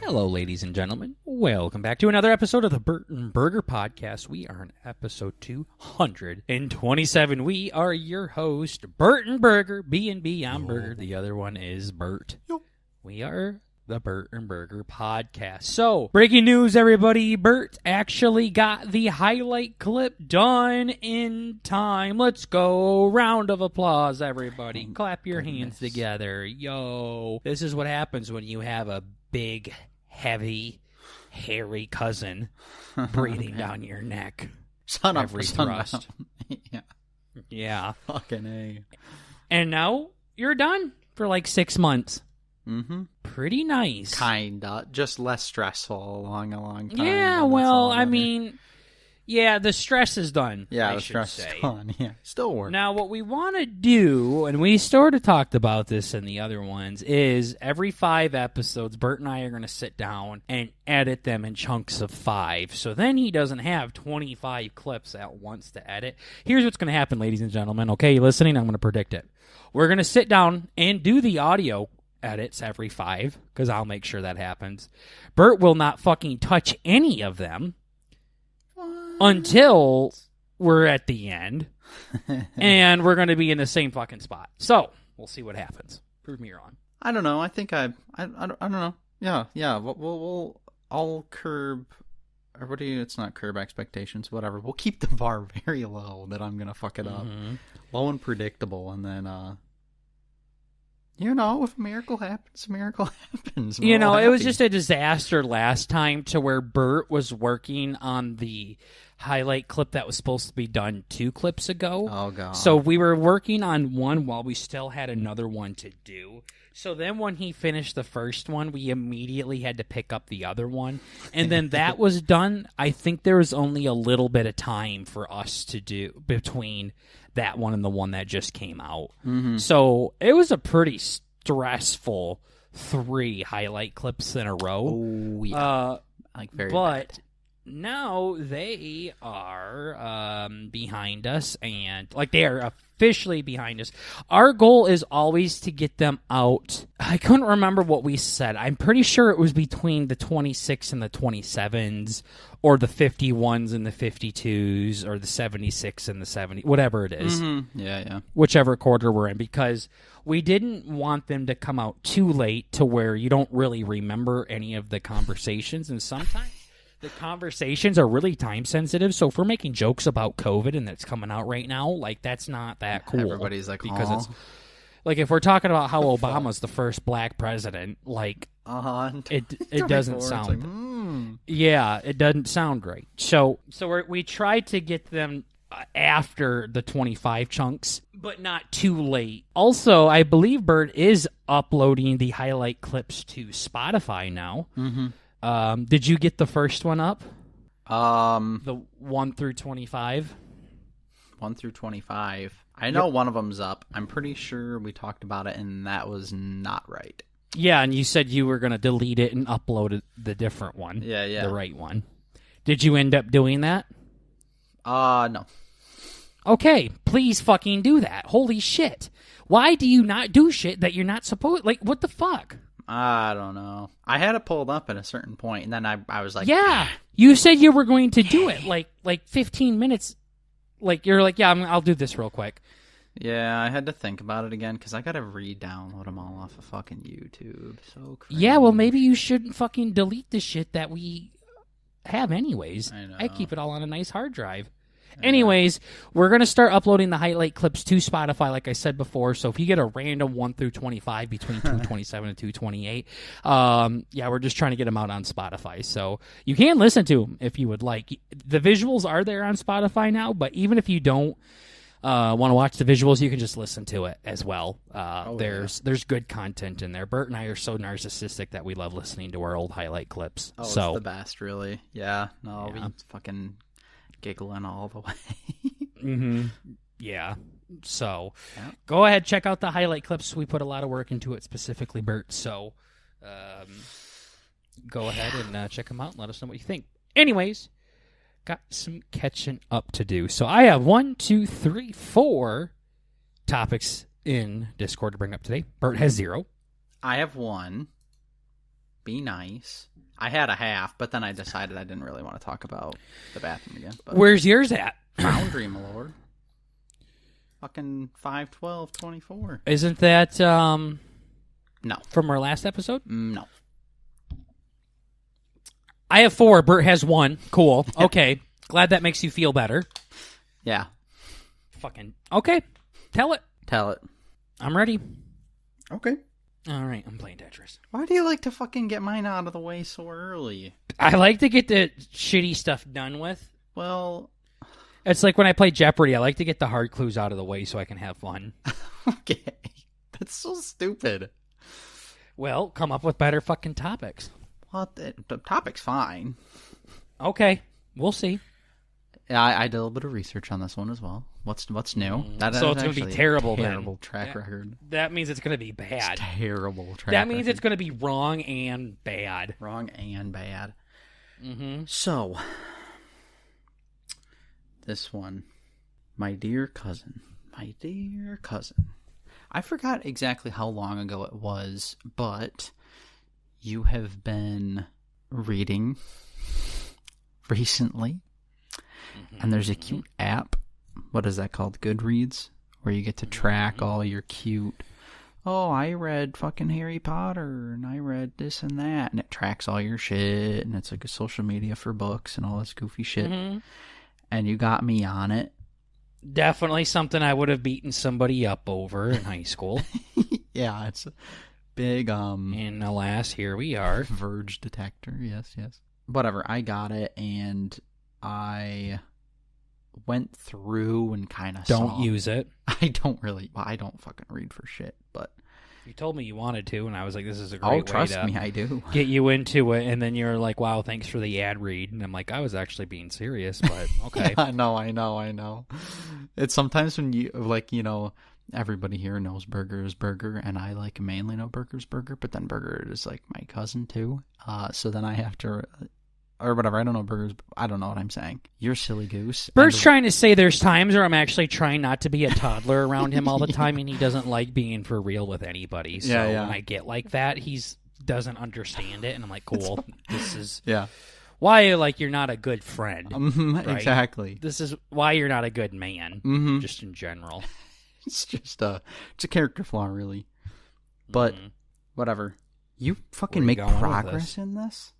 Hello, ladies and gentlemen. Welcome back to another episode of the Buwt and Buwgew podcast. We are on episode 227. We are your host, Buwt and Buwgew, B&B. I'm Burger. The other one is Bert. We are the Buwt and Buwgew podcast. So, breaking news, everybody. Bert actually got the highlight clip done in time. Let's go. Round of applause, everybody. Clap your hands together. Yo. This is what happens when you have a big, heavy, hairy cousin breathing down your neck. Son every thrust. Yeah. Fucking A. And now you're done for like 6 months. Mm-hmm. Pretty nice. Kinda. Just less stressful along a long time. Yeah, well, I mean, yeah, the stress is done. Yeah, I the should stress say. is gone. Yeah, still working. Now, what we want to do, and we sort of talked about this in the other ones, is every 5 episodes, Bert and I are going to sit down and edit them in chunks of 5. So then he doesn't have 25 clips at once to edit. Here's what's going to happen, ladies and gentlemen. Okay, you listening? I'm going to predict it. We're going to sit down and do the audio edits every 5, because I'll make sure that happens. Bert will not fucking touch any of them until we're at the end, and we're going to be in the same fucking spot. So, we'll see what happens. Prove me wrong. I don't know. I think I don't know. Yeah. I'll curb, or what do you, it's not curb expectations, whatever. We'll keep the bar very low that I'm going to fuck it up. Low and predictable, and then, if a miracle happens, a miracle happens. You know, it was just a disaster last time to where Bert was working on the highlight clip that was supposed to be done 2 clips ago. Oh, God. So we were working on one while we still had another one to do. So then when he finished the first one, we immediately had to pick up the other one. And then that was done. I think there was only a little bit of time for us to do between that one and the one that just came out. Mm-hmm. So it was a pretty stressful 3 highlight clips in a row. Oh, yeah. Very but bad. Now they are behind us, and they are officially behind us. Our goal is always to get them out. I couldn't remember what we said. I'm pretty sure it was between the 26 and the 27s, or the 51s and the 52s, or the 76 and the 70, whatever it is. Mm-hmm. Yeah. Whichever quarter we're in, because we didn't want them to come out too late to where you don't really remember any of the conversations, and sometimes the conversations are really time sensitive. So if we're making jokes about COVID and that's coming out right now, that's not that cool. Everybody's like, because it's if we're talking about how Obama's the first black president, it doesn't sound. Yeah, it doesn't sound right. So we tried to get them after the 25 chunks, but not too late. Also, I believe Bert is uploading the highlight clips to Spotify now. Mm-hmm. Did you get the first one up? The 1 through 25? 1 through 25. I know one of them's up. I'm pretty sure we talked about it, and that was not right. Yeah, and you said you were going to delete it and upload the different one. Yeah. The right one. Did you end up doing that? No. Okay, please fucking do that. Holy shit. Why do you not do shit that you're not supposed... what the fuck? I don't know. I had it pulled up at a certain point, and then I was like... Yeah, you said you were going to do it, 15 minutes. You're like, yeah, I'll do this real quick. Yeah, I had to think about it again, because I got to re-download them all off of fucking YouTube. So crazy. Yeah, well, maybe you shouldn't fucking delete the shit that we have anyways. I know. I keep it all on a nice hard drive. Anyways, we're going to start uploading the highlight clips to Spotify, like I said before. So if you get a random 1 through 25 between 227 and 228, we're just trying to get them out on Spotify. So you can listen to them if you would like. The visuals are there on Spotify now, but even if you don't want to watch the visuals, you can just listen to it as well. There's good content in there. Bert and I are so narcissistic that we love listening to our old highlight clips. It's the best, really. Yeah. No, Yeah. we fucking... giggling all the way. Mm-hmm. Yeah. So, Go ahead, check out the highlight clips. We put a lot of work into it, specifically Bert. So, go ahead and check them out and let us know what you think. Anyways, got some catching up to do. So I have 1, 2, 3, 4 topics in Discord to bring up today. Bert has 0. I have 1. Be nice. I had a half, but then I decided I didn't really want to talk about the bathroom again. But Where's yours at? Foundry, my lord. Fucking 5/12/24. Isn't that No. from our last episode? No. I have 4. Bert has 1. Cool. Okay. Glad that makes you feel better. Yeah. Fucking okay. Tell it. Tell it. I'm ready. Okay. All right. I'm playing Tetris. Why do you like to fucking get mine out of the way so early? I like to get the shitty stuff done with. Well, It's like when I play Jeopardy. I like to get the hard clues out of the way so I can have fun. okay. That's so stupid. Well, come up with better fucking topics. What? The topic's fine. Okay. We'll see. Yeah, I did a little bit of research on this one as well. What's new? So it's going to be terrible then. Terrible track record. That means it's going to be bad. Terrible track That means record. it's going to be wrong and bad. Wrong and bad. Mm-hmm. So, this one. My dear cousin. My dear cousin. I forgot exactly how long ago it was, but you have been reading recently. And there's a cute app. What is that called? Goodreads? Where you get to track all your cute... Oh, I read fucking Harry Potter, and I read this and that. And it tracks all your shit, and it's like a social media for books and all this goofy shit. Mm-hmm. And you got me on it. Definitely something I would have beaten somebody up over in high school. Yeah, it's a big, And alas, here we are. Verge detector. Yes. Whatever, I got it, and I went through and kind of Don't use it. I don't fucking read for shit, but... You told me you wanted to, and I was like, this is a great way trust to me, I do. get you into it. And then you're like, wow, thanks for the ad read. And I'm like, I was actually being serious, but okay. I know. It's sometimes when you, like, you know, everybody here knows Burger is Burger, and I, like, mainly know Burger's Burger, but then Burger is, like, my cousin, too. So then I have to... Or whatever, I don't know Burgers. I don't know what I'm saying. You're a silly goose. Bert's trying to say there's times where I'm actually trying not to be a toddler around him all the time, and he doesn't like being for real with anybody. So when I get like that, he doesn't understand it, and I'm like, cool, this is why you're not a good friend. Right? Exactly. This is why you're not a good man, just in general. It's just it's a character flaw, really. But whatever. You fucking make progress in this?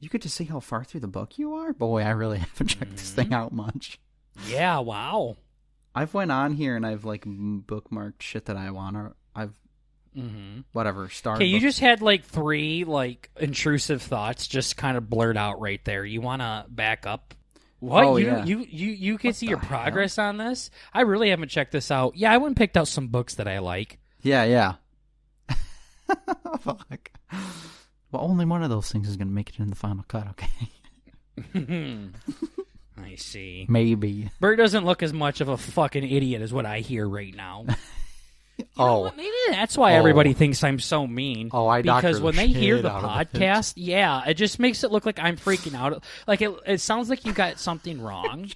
You get to see how far through the book you are? Boy, I really haven't checked this thing out much. Yeah, wow. I've went on here and I've, like, bookmarked shit that I want to... I've... Whatever, started... Okay, you just had, like, 3, like, intrusive thoughts just kind of blurred out right there. You want to back up? What? Oh, You can see your progress on this? I really haven't checked this out. Yeah, I went and picked out some books that I like. Yeah. Fuck. Well, only one of those things is going to make it in the final cut, okay? I see. Maybe. Bert doesn't look as much of a fucking idiot as what I hear right now. You know what? Maybe that's why everybody thinks I'm so mean. Because when they hear the podcast, it just makes it look like I'm freaking out. Like it sounds like you got something wrong.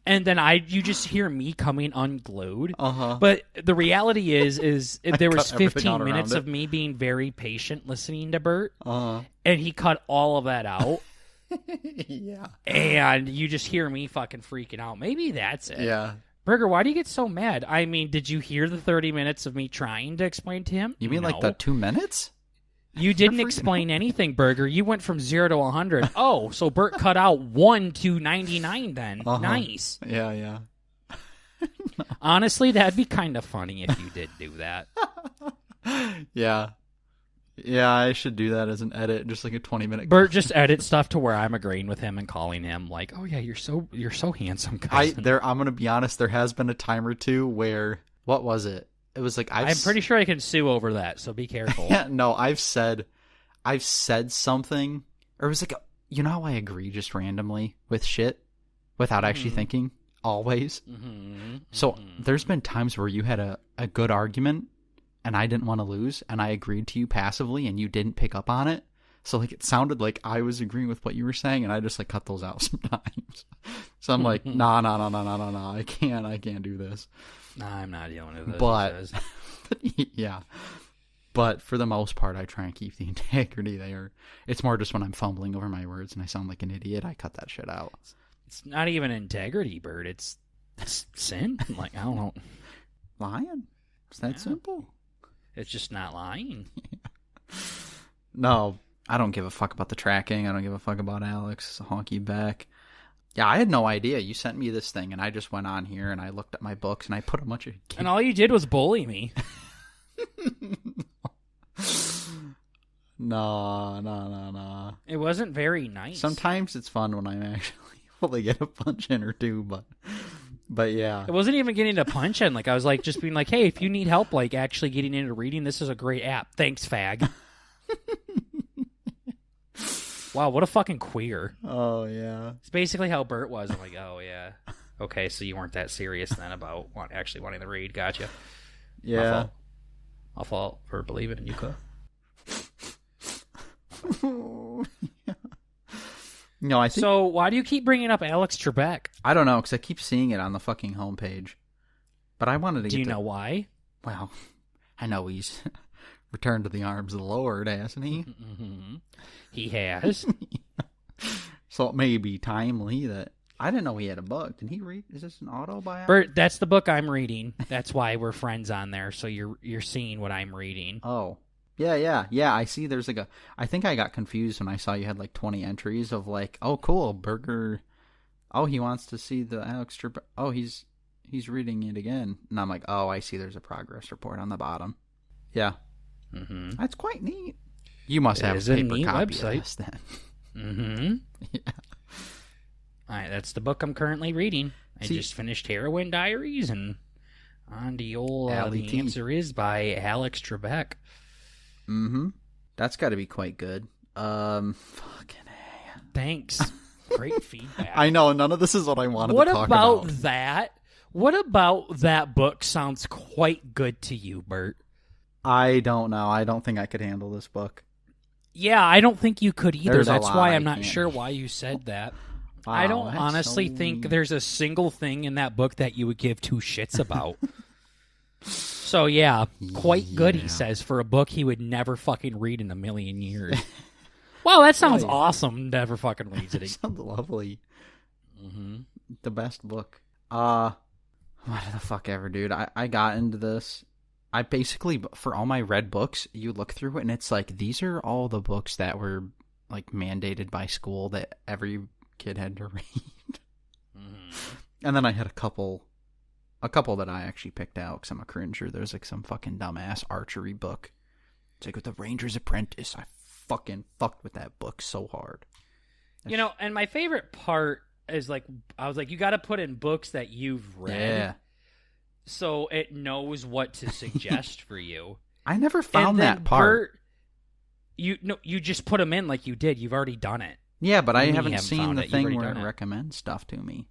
And then you just hear me coming unglued. But the reality is there was 15 minutes of me being very patient listening to Bert, and he cut all of that out. Yeah. And you just hear me fucking freaking out. Maybe that's it. Yeah. Burger, why do you get so mad? I mean, did you hear the 30 minutes of me trying to explain to him? You mean like the 2 minutes? You didn't explain anything, Burger. You went from 0 to 100. Oh, so Bert cut out 1 to 99 then. Nice. Yeah. No. Honestly, that'd be kind of funny if you did do that. Yeah, I should do that as an edit, just like a 20-minute. Bert just edit stuff to where I'm agreeing with him and calling him like, "Oh yeah, you're so handsome, cousin." I'm gonna be honest. There has been a time or two where what was it? It was like I'm pretty sure I can sue over that, so be careful. No, I've said something, or it was like, you know how I agree just randomly with shit without actually thinking, always. So there's been times where you had a good argument, and I didn't want to lose, and I agreed to you passively, and you didn't pick up on it. So like it sounded like I was agreeing with what you were saying, and I just like cut those out sometimes. So I'm like, nah, I can't do this. Nah, I'm not dealing with this. But yeah, But for the most part, I try and keep the integrity there. It's more just when I'm fumbling over my words and I sound like an idiot, I cut that shit out. It's not even integrity, Bert. It's sin. Like, I don't know. Lying? It's that simple. It's just not lying. No, I don't give a fuck about the tracking. I don't give a fuck about Alex Honky Beck. Yeah, I had no idea. You sent me this thing, and I just went on here, and I looked at my books, and I put a bunch of... And all you did was bully me. No. It wasn't very nice. Sometimes it's fun when I'm actually able to get a punch in or two, but yeah. It wasn't even getting a punch in. Like, I was like, just being like, hey, if you need help, like, actually getting into reading, this is a great app. Thanks, fag. Wow, what a fucking queer. Oh, yeah. It's basically how Bert was. I'm like, oh, yeah. Okay, so you weren't that serious then about actually wanting to read. Gotcha. Yeah. I'll fall for believing in you, Yuka. Yeah. No, I think... So, why do you keep bringing up Alex Trebek? I don't know, because I keep seeing it on the fucking homepage. But I wanted to Do you know why? Well, I know he's returned to the arms of the Lord, hasn't he? Mm-hmm. He has. So it may be timely that... I didn't know he had a book. Did he read? Is this an autobiography? Bert, that's the book I'm reading. That's why we're friends on there, so you're seeing what I'm reading. Oh. Yeah, I see there's like a... I think I got confused when I saw you had like 20 entries of like, oh, cool, Burger... Oh, he wants to see the Alex Trebek... Oh, he's reading it again. And I'm like, oh, I see there's a progress report on the bottom. Yeah. Mm-hmm. That's quite neat. You must have a paper copy website. of this then. Mm-hmm. Yeah. All right, that's the book I'm currently reading. I just finished Heroin Diaries, and on the old The Answer Is by Alex Trebek. Mm-hmm. That's got to be quite good. Fucking A. Thanks. Great feedback. I know, none of this is what I wanted to talk about. What about that book sounds quite good to you, Bert? I don't know. I don't think I could handle this book. Yeah, I don't think you could either. There's That's why I'm not sure why you said that. Wow, I don't honestly think there's a single thing in that book that you would give two shits about. So, yeah, quite good, he says, for a book he would never fucking read in a million years. Wow, that sounds awesome. Never fucking reads it. Sounds lovely. Mm-hmm. The best book. What the fuck ever, dude. I got into this. I basically, for all my read books, you look through it and it's like, these are all the books that were like mandated by school that every kid had to read. Mm-hmm. And then I had a couple that I actually picked out because I'm a cringer. There's like some fucking dumbass archery book. It's like with the Ranger's Apprentice. I fucking fucked with that book so hard. You know, and my favorite part is like, I was like, you got to put in books that you've read. Yeah. So it knows what to suggest for you. I never found that part. Bert, you just put them in like you did. You've already done it. Yeah, but I haven't seen the thing where it recommends recommends stuff to me.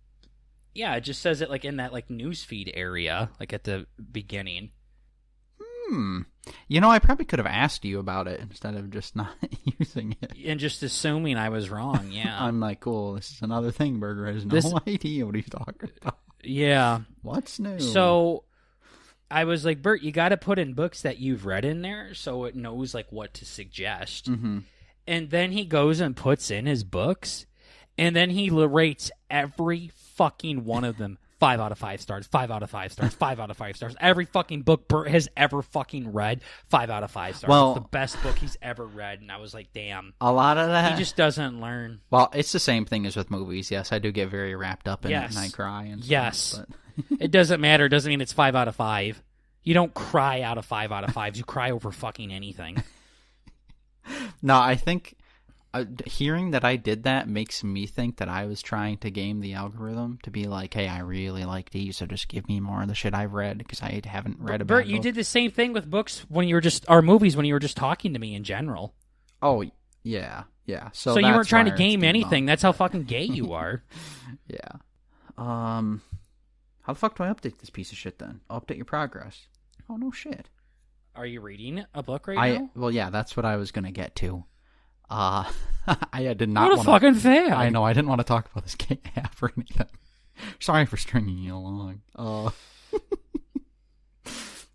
Yeah, it just says it like in that like newsfeed area, like at the beginning. You know, I probably could have asked you about it instead of just not using it. And just assuming I was wrong, yeah. I'm like, cool, this is another thing. Burger has no idea what he's talking about. Yeah. What's new? So I was like, Bert, you got to put in books that you've read in there so it knows like what to suggest. Mm-hmm. And then he goes and puts in his books, and then he rates every fucking one of them 5 out of 5 stars, 5 out of 5 stars, 5 out of 5 stars. Every fucking book Bert has ever fucking read, 5 out of 5 stars. Well, it's the best book he's ever read, and I was like, damn. A lot of that. He just doesn't learn. Well, it's the same thing as with movies. Yes, I do get very wrapped up in it, and I cry and stuff. Yes. But... It doesn't matter. It doesn't mean it's 5 out of 5. You don't cry out of 5 out of 5s. You cry over fucking anything. No, I think... hearing that I did that makes me think that I was trying to game the algorithm to be like, hey, I really like these, so just give me more of the shit I've read because I haven't read about it. Bert, you did the same thing with books when you were or movies when you were just talking to me in general. Oh, yeah. So you weren't trying to game anything. That's how fucking gay you are. Yeah. How the fuck do I update this piece of shit then? I'll update your progress. Oh, no shit. Are you reading a book now? Well, yeah, that's what I was going to get to. I did not. What a fucking fan! I know. I didn't want to talk about this gay app or anything. Sorry for stringing you along.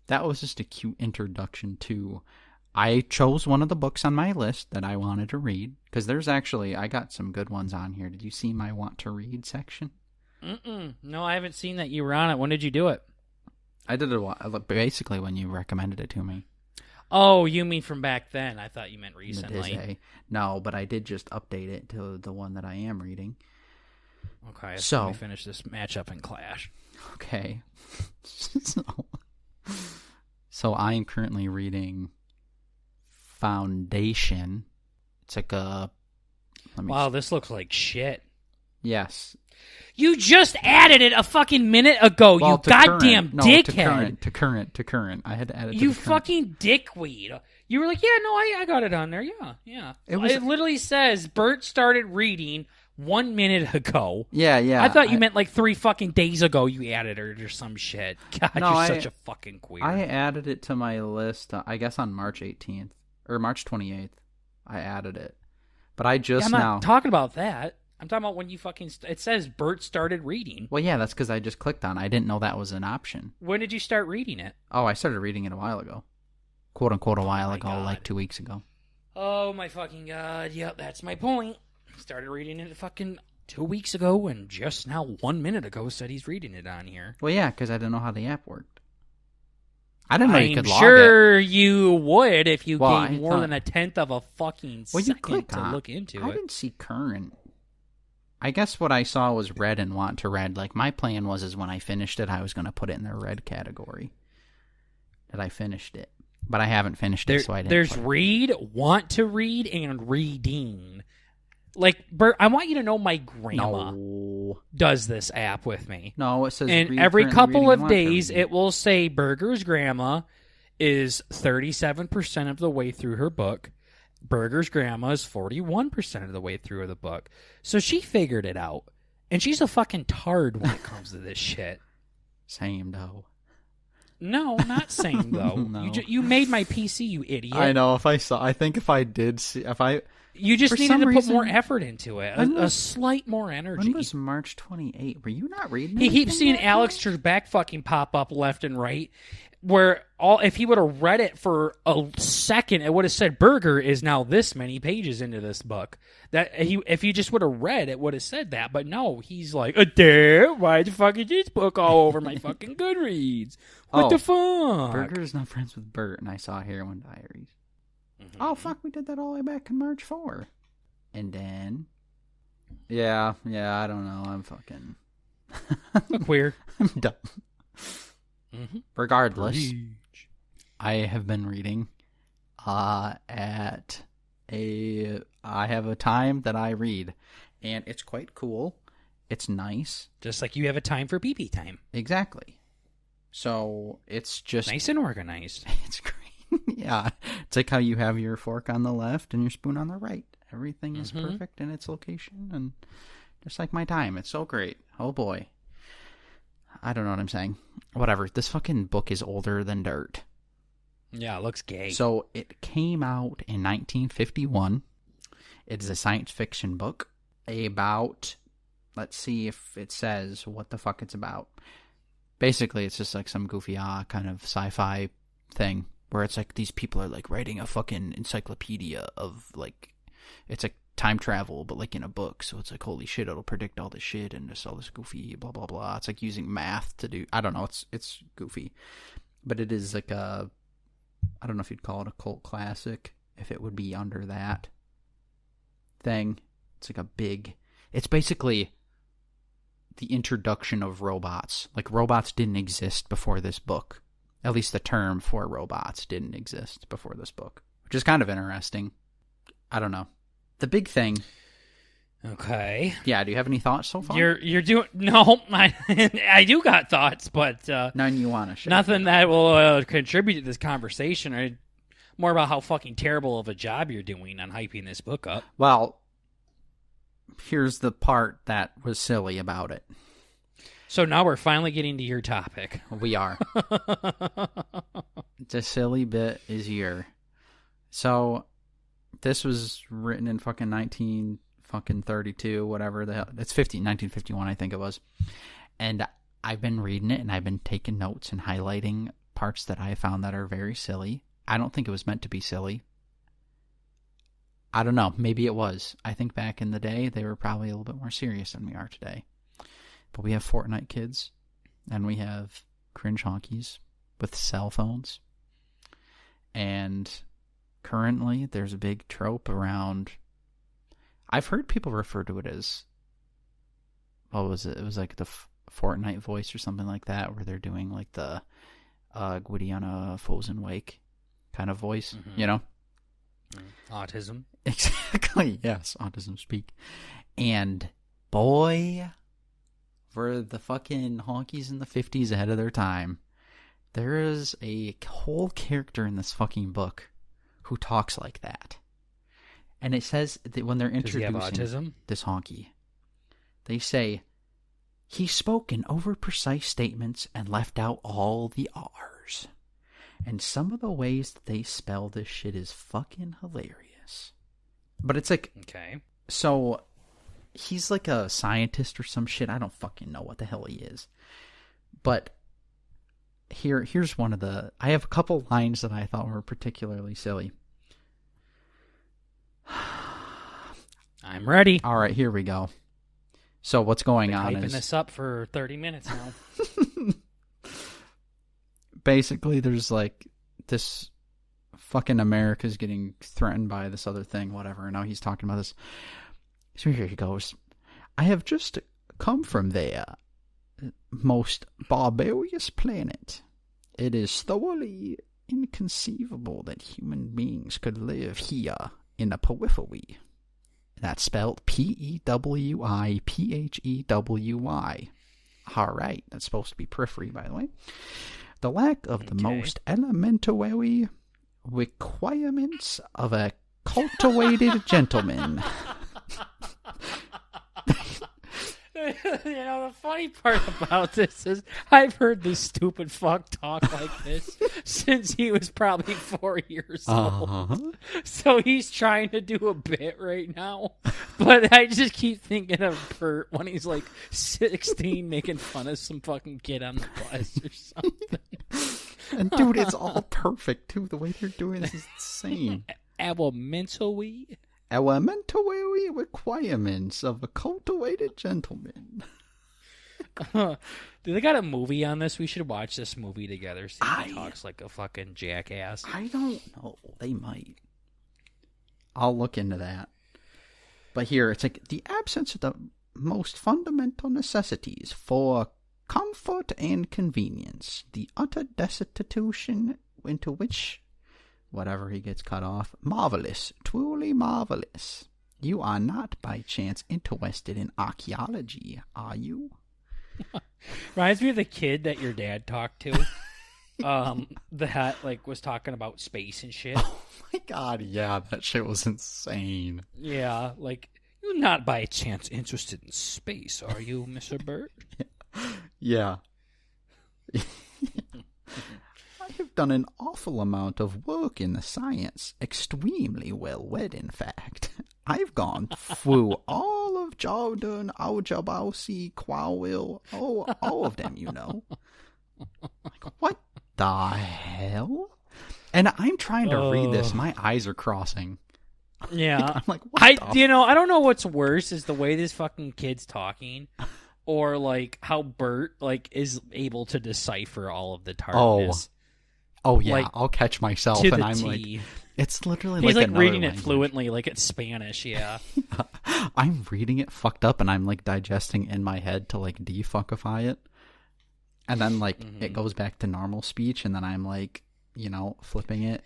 That was just a cute introduction to I chose one of the books on my list that I wanted to read, because I got some good ones on here. Did you see my want to read section? No, I haven't seen that you were on it. When did you do it? I did it basically when you recommended it to me. Oh, you mean from back then? I thought you meant recently. No, but I did just update it to the one that I am reading. Okay, so let me finish this matchup and clash. Okay. So I'm currently reading Foundation. It's like wow, this looks like shit. Yes. You just added it a fucking minute ago, you goddamn dickhead. To current. I had to add it to you fucking dickweed. You were like, yeah, no, I got it on there. Yeah. It literally says, Bert started reading 1 minute ago. Yeah. I thought you meant like 3 fucking days ago you added it or some shit. God, you're such a fucking queer. I added it to my list, I guess on March 18th. Or March 28th. I added it. But I'm not talking about that. I'm talking about when you fucking... it says Bert started reading. Well, yeah, that's because I just clicked on it. I didn't know that was an option. When did you start reading it? Oh, I started reading it a while ago. Quote, unquote, a while ago, God. like 2 weeks ago. Oh, my fucking God. Yep, that's my point. Started reading it fucking 2 weeks ago, and just now 1 minute ago said he's reading it on here. Well, yeah, because I didn't know how the app worked. I didn't know you could log it. I'm sure you would if you gave more than 1/10 of a fucking second to look into it. I didn't see current. I guess what I saw was read and want to read. Like, my plan was when I finished it, I was going to put it in the read category. That I finished it. But I haven't finished it, so I didn't. There's read, want to read, and reading. Like, Bert, I want you to know my grandma does this app with me. No, it says and every couple of days, it will say Burger's grandma is 37% of the way through her book. Burger's grandma is 41% of the way through the book. So she figured it out. And she's a fucking tard when it comes to this shit. Same, though. No, not same, though. No. You made my PC, you idiot. I know. You just needed to put more effort into it. A slight more energy. When was March 28th? Were you not reading it? He keeps seeing Alex Trebek fucking pop up left and right. Where if he would have read it for a second, it would have said Burger is now this many pages into this book. If he just would have read, it would have said that. But no, he's like, why the fuck is this book all over my fucking Goodreads? What the fuck? Burger is not friends with Bert, and I saw Heroin Diaries. Mm-hmm. Oh fuck, we did that all the way back in March 4. And then, yeah, I don't know. I'm fucking queer. I'm done. Mm-hmm. Regardless, I have been reading I have a time that I read, and it's quite cool. It's nice. Just like you have a time for pee-pee time. Exactly. So it's just... nice and organized. It's great. Yeah. It's like how you have your fork on the left and your spoon on the right. Everything is perfect in its location, and just like my time. It's so great. Oh boy. I don't know what I'm saying. Whatever. This fucking book is older than dirt. Yeah, it looks gay. So it came out in 1951. It is a science fiction book about... let's see if it says what the fuck it's about. Basically, it's just like some goofy kind of sci-fi thing where it's like these people are like writing a fucking encyclopedia of like... it's like time travel, but like in a book. So it's like, holy shit, it'll predict all this shit and just all this goofy blah blah blah. It's like using math to do... I don't know, it's goofy. But it is like a... I don't know if you'd call it a cult classic, if it would be under that thing. It's like a big... it's basically the introduction of robots. Like, robots didn't exist before this book. At least the term for robots didn't exist before this book, which is kind of interesting. I don't know. The big thing... okay. Yeah, do you have any thoughts so far? You're doing... no, I do got thoughts, but... none you want to share. Nothing that will contribute to this conversation. Or more about how fucking terrible of a job you're doing on hyping this book up. Well, here's the part that was silly about it. So now we're finally getting to your topic. We are. The silly bit is here. So, this was written in fucking 1932, whatever the hell. It's 1951, I think it was. And I've been reading it, and I've been taking notes and highlighting parts that I found that are very silly. I don't think it was meant to be silly. I don't know. Maybe it was. I think back in the day, they were probably a little bit more serious than we are today. But we have Fortnite kids, and we have cringe honkies with cell phones. And currently, there's a big trope around... I've heard people refer to it as... What was it? It was like the Fortnite voice or something like that, where they're doing like the Gwitty on a Frozen Wake kind of voice, you know? Autism. Exactly, yes, autism speak. And boy, were the fucking honkies in the 50s ahead of their time. There is a whole character in this fucking book who talks like that. And it says that when they're introducing this honky, they say, he spoke in over-precise statements and left out all the R's. And some of the ways that they spell this shit is fucking hilarious. But it's like... Okay. So, he's like a scientist or some shit. I don't fucking know what the hell he is. But here's one of the... I have a couple lines that I thought were particularly silly. I'm ready. All right, here we go. So what's going on is... is... this up for 30 minutes now. Basically, there's like this fucking America's getting threatened by this other thing, whatever. And now he's talking about this. So here he goes. I have just come from their most barbarous planet. It is thoroughly inconceivable that human beings could live here in the Pewiphewy. That's spelled Pewiphewy. All right. That's supposed to be periphery, by the way. The lack of the most elementary requirements of a cultivated gentleman. You know, the funny part about this is I've heard this stupid fuck talk like this since he was probably 4 years old. So he's trying to do a bit right now. But I just keep thinking of Bert when he's like 16 making fun of some fucking kid on the bus or something. And dude, it's all perfect too. The way they're doing this is insane. Elementary requirements of a cultivated gentleman. Do they got a movie on this? We should watch this movie together. See if he talks like a fucking jackass. I don't know. They might. I'll look into that. But here, it's like the absence of the most fundamental necessities for comfort and convenience. The utter destitution into which... Whatever, he gets cut off. Marvelous. Truly marvelous. You are not by chance interested in archaeology, are you? Reminds me of the kid that your dad talked to. That like was talking about space and shit. Oh my god, yeah, that shit was insane. Yeah, like, you're not by chance interested in space, are you, Mr. Burt? Yeah. I have done an awful amount of work in the science. Extremely well read, in fact. I've gone through all of Jordan, Al-Jabausi, Quawil, all of them, you know. Like, what the hell? And I'm trying to read this. My eyes are crossing. Yeah. I'm like, what I don't know what's worse is the way this fucking kid's talking. Or, like, how Bert, like, is able to decipher all of the tartness. Oh yeah, like, I'll catch myself, and I'm like, it's literally he's like reading language. It fluently, like it's Spanish. Yeah. I'm reading it fucked up, and I'm like digesting in my head to like defuckify it, and then like it goes back to normal speech, and then I'm like, you know, flipping it.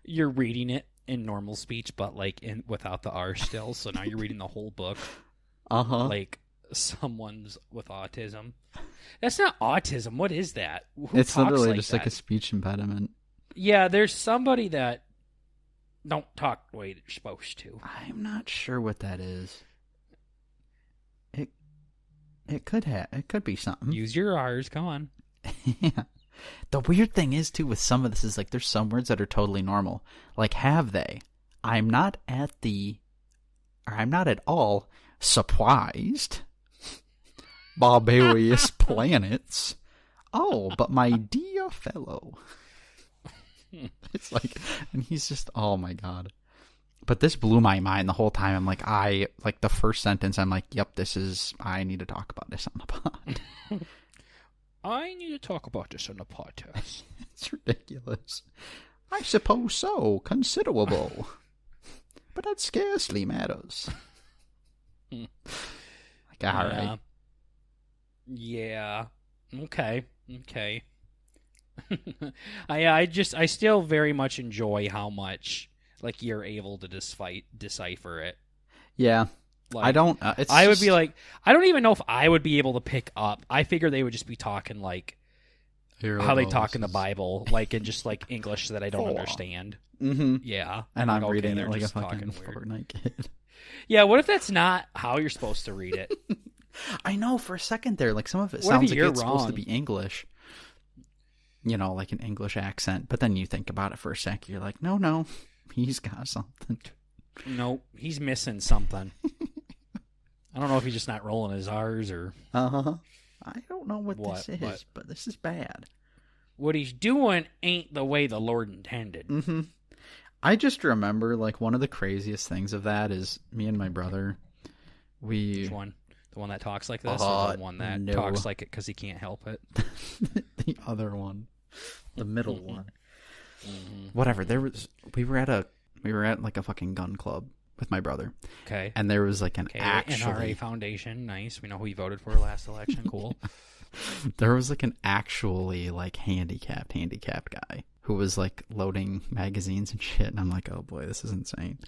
You're reading it in normal speech, but like without the R still. So now you're reading the whole book. Like someone's with autism. That's not autism. What is that? It's literally just like a speech impediment. Yeah, there's somebody that don't talk the way they're supposed to. I'm not sure what that is. It could be something. Use your R's. Come on. Yeah. The weird thing is too with some of this is like there's some words that are totally normal. Like have they? I'm not at all surprised. Barbarous planets. Oh, but my dear fellow. It's like, and he's just, oh my God. But this blew my mind the whole time. I'm like, the first sentence, I'm like, yep, I need to talk about this on the pod. I need to talk about this on the podcast. It's ridiculous. I suppose so. Considerable. But that scarcely matters. Like, all right. Yeah. Okay. I still very much enjoy how much like you're able to decipher it. Yeah. Like, I don't. would be like, I don't even know if I would be able to pick up. I figure they would just be talking like how they talk in the Bible, like in just like English that I don't understand. Mm-hmm. Yeah, and I'm reading it like a fucking Fortnite kid. Yeah, what if that's not how you're supposed to read it? I know for a second there, like some of it sounds like it's supposed to be English. You know, like an English accent. But then you think about it for a sec, you're like, no, he's got something. Nope, he's missing something. I don't know if he's just not rolling his R's or... I don't know what this is, but this is bad. What he's doing ain't the way the Lord intended. Mm-hmm. I just remember, like, one of the craziest things of that is me and my brother, Which one? The one that talks like this, or the one that talks like it because he can't help it? The other one. The middle one. Mm-hmm. Whatever. We were at like a fucking gun club with my brother. Okay. And there was like an NRA Foundation. Nice. We know who he voted for last election. Cool. There was like an actually like handicapped guy who was like loading magazines and shit. And I'm like, oh boy, this is insane.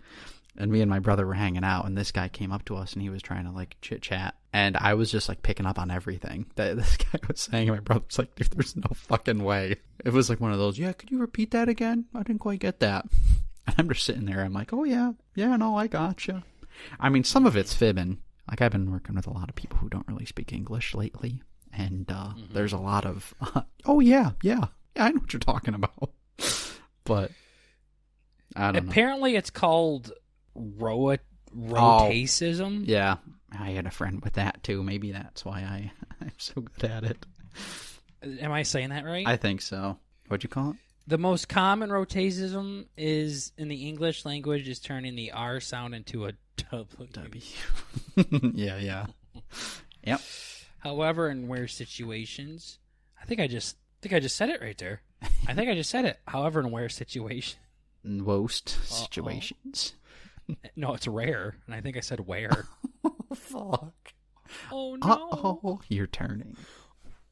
And me and my brother were hanging out, and this guy came up to us, and he was trying to, like, chit-chat. And I was just, like, picking up on everything that this guy was saying. And my brother was like, dude, there's no fucking way. It was, like, one of those, yeah, could you repeat that again? I didn't quite get that. And I'm just sitting there. I'm like, oh, yeah, no, I gotcha. I mean, some of it's fibbing. Like, I've been working with a lot of people who don't really speak English lately. And there's a lot of, oh, yeah, I know what you're talking about. But I don't know. Apparently it's called... rotacism? Yeah, I had a friend with that too. Maybe that's why I'm so good at it. Am I saying that right? I think so. What'd you call it? The most common rotacism is in the English language is turning the R sound into a W. Yeah. Yep. However, in rare situations, I think I just said it right there. I think I just said it. However, in rare situations. In most situations. No, it's rare, and I think I said where. Oh, fuck. Oh, no. Oh, you're turning.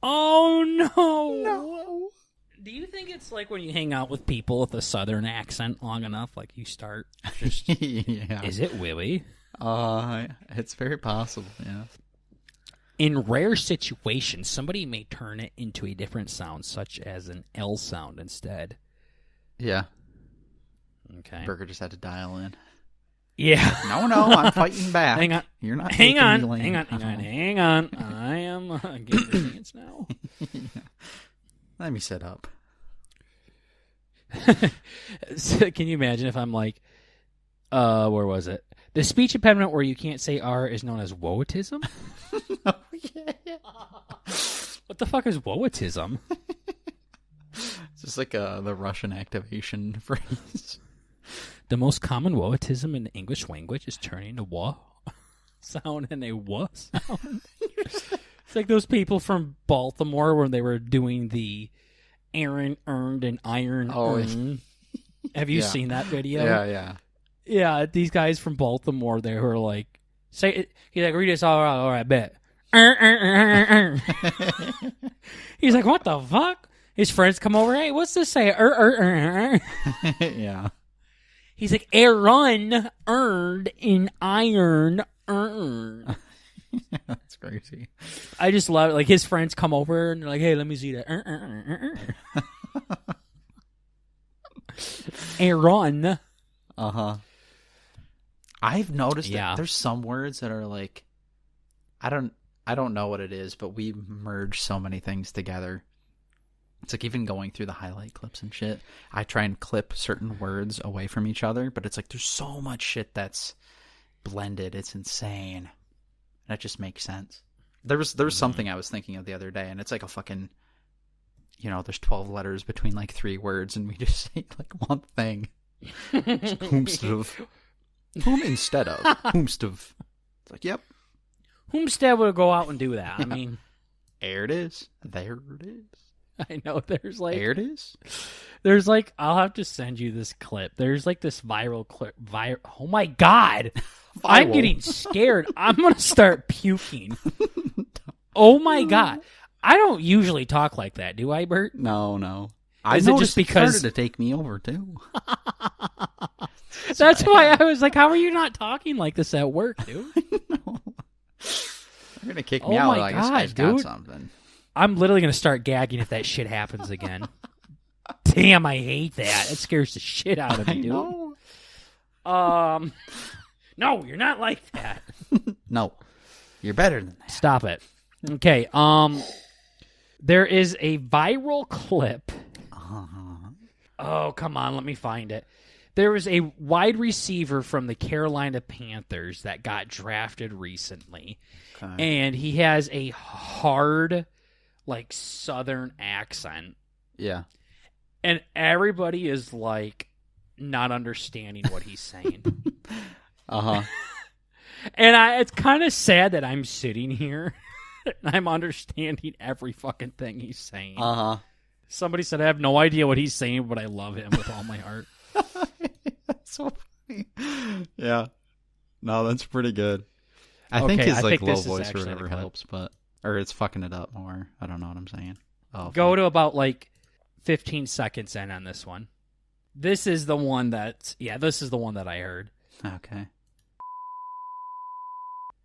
Oh, no. No. Do you think it's like when you hang out with people with a southern accent long enough, like you start just... Yeah. Is it Willie? It's very possible, yeah. In rare situations, somebody may turn it into a different sound, such as an L sound instead. Yeah. Okay. Burger just had to dial in. Yeah. No, I'm fighting back. Hang on. You're not. Hang on. I am getting the chance now. Yeah. Let me set up. So, can you imagine if I'm like, where was it? The speech impediment where you can't say R is known as woatism? Oh, yeah. What the fuck is woatism? It's just like the Russian activation phrase. The most common woatism in the English language is turning a wa sound and a wa sound. It's like those people from Baltimore when they were doing the Aaron earned and iron earned. Have you seen that video? Yeah. Yeah, these guys from Baltimore, they were like, say it. He's like, read this all right, bet. He's like, what the fuck? His friends come over, hey, what's this say? Yeah. He's like, Aaron earned in iron earned. That's crazy. I just love it. Like, his friends come over and they're like, hey, let me see that. Aaron. Uh-huh. I've noticed that there's some words that are like, I don't know what it is, but we merge so many things together. It's like even going through the highlight clips and shit, I try and clip certain words away from each other, but it's like there's so much shit that's blended. It's insane. That just makes sense. There was something I was thinking of the other day, and it's like a fucking there's 12 letters between like 3 words, and we just say like one thing. Whomstead. Whom instead of. Whomstead. It's like, yep. Whomstead would go out and do that. I mean, there it is. There it is. I know there's like there it is. There's like, I'll have to send you this clip. There's like this viral clip. Oh my God. I'm getting scared. I'm going to start puking. Oh my God. I don't usually talk like that, do I, Bert? No. Is it just because it started to take me over too? That's why I was like, how are you not talking like this at work, dude? They're going to kick me out like this guy's got something. I'm literally going to start gagging if that shit happens again. Damn, I hate that. It scares the shit out of me, dude. No, you're not like that. No. You're better than that. Stop it. Okay, there is a viral clip. Oh, come on, let me find it. There was a wide receiver from the Carolina Panthers that got drafted recently. Okay. And he has a hard, like, Southern accent. Yeah. And everybody is, like, not understanding what he's saying. Uh-huh. And it's kind of sad that I'm sitting here and I'm understanding every fucking thing he's saying. Uh-huh. Somebody said I have no idea what he's saying, but I love him with all my heart. That's so funny. Yeah. No, that's pretty good. I think his like low voice or whatever helps, or it's fucking it up more. I don't know what I'm saying. Oh, go to about like 15 seconds in on this one. This is the one that I heard. Okay.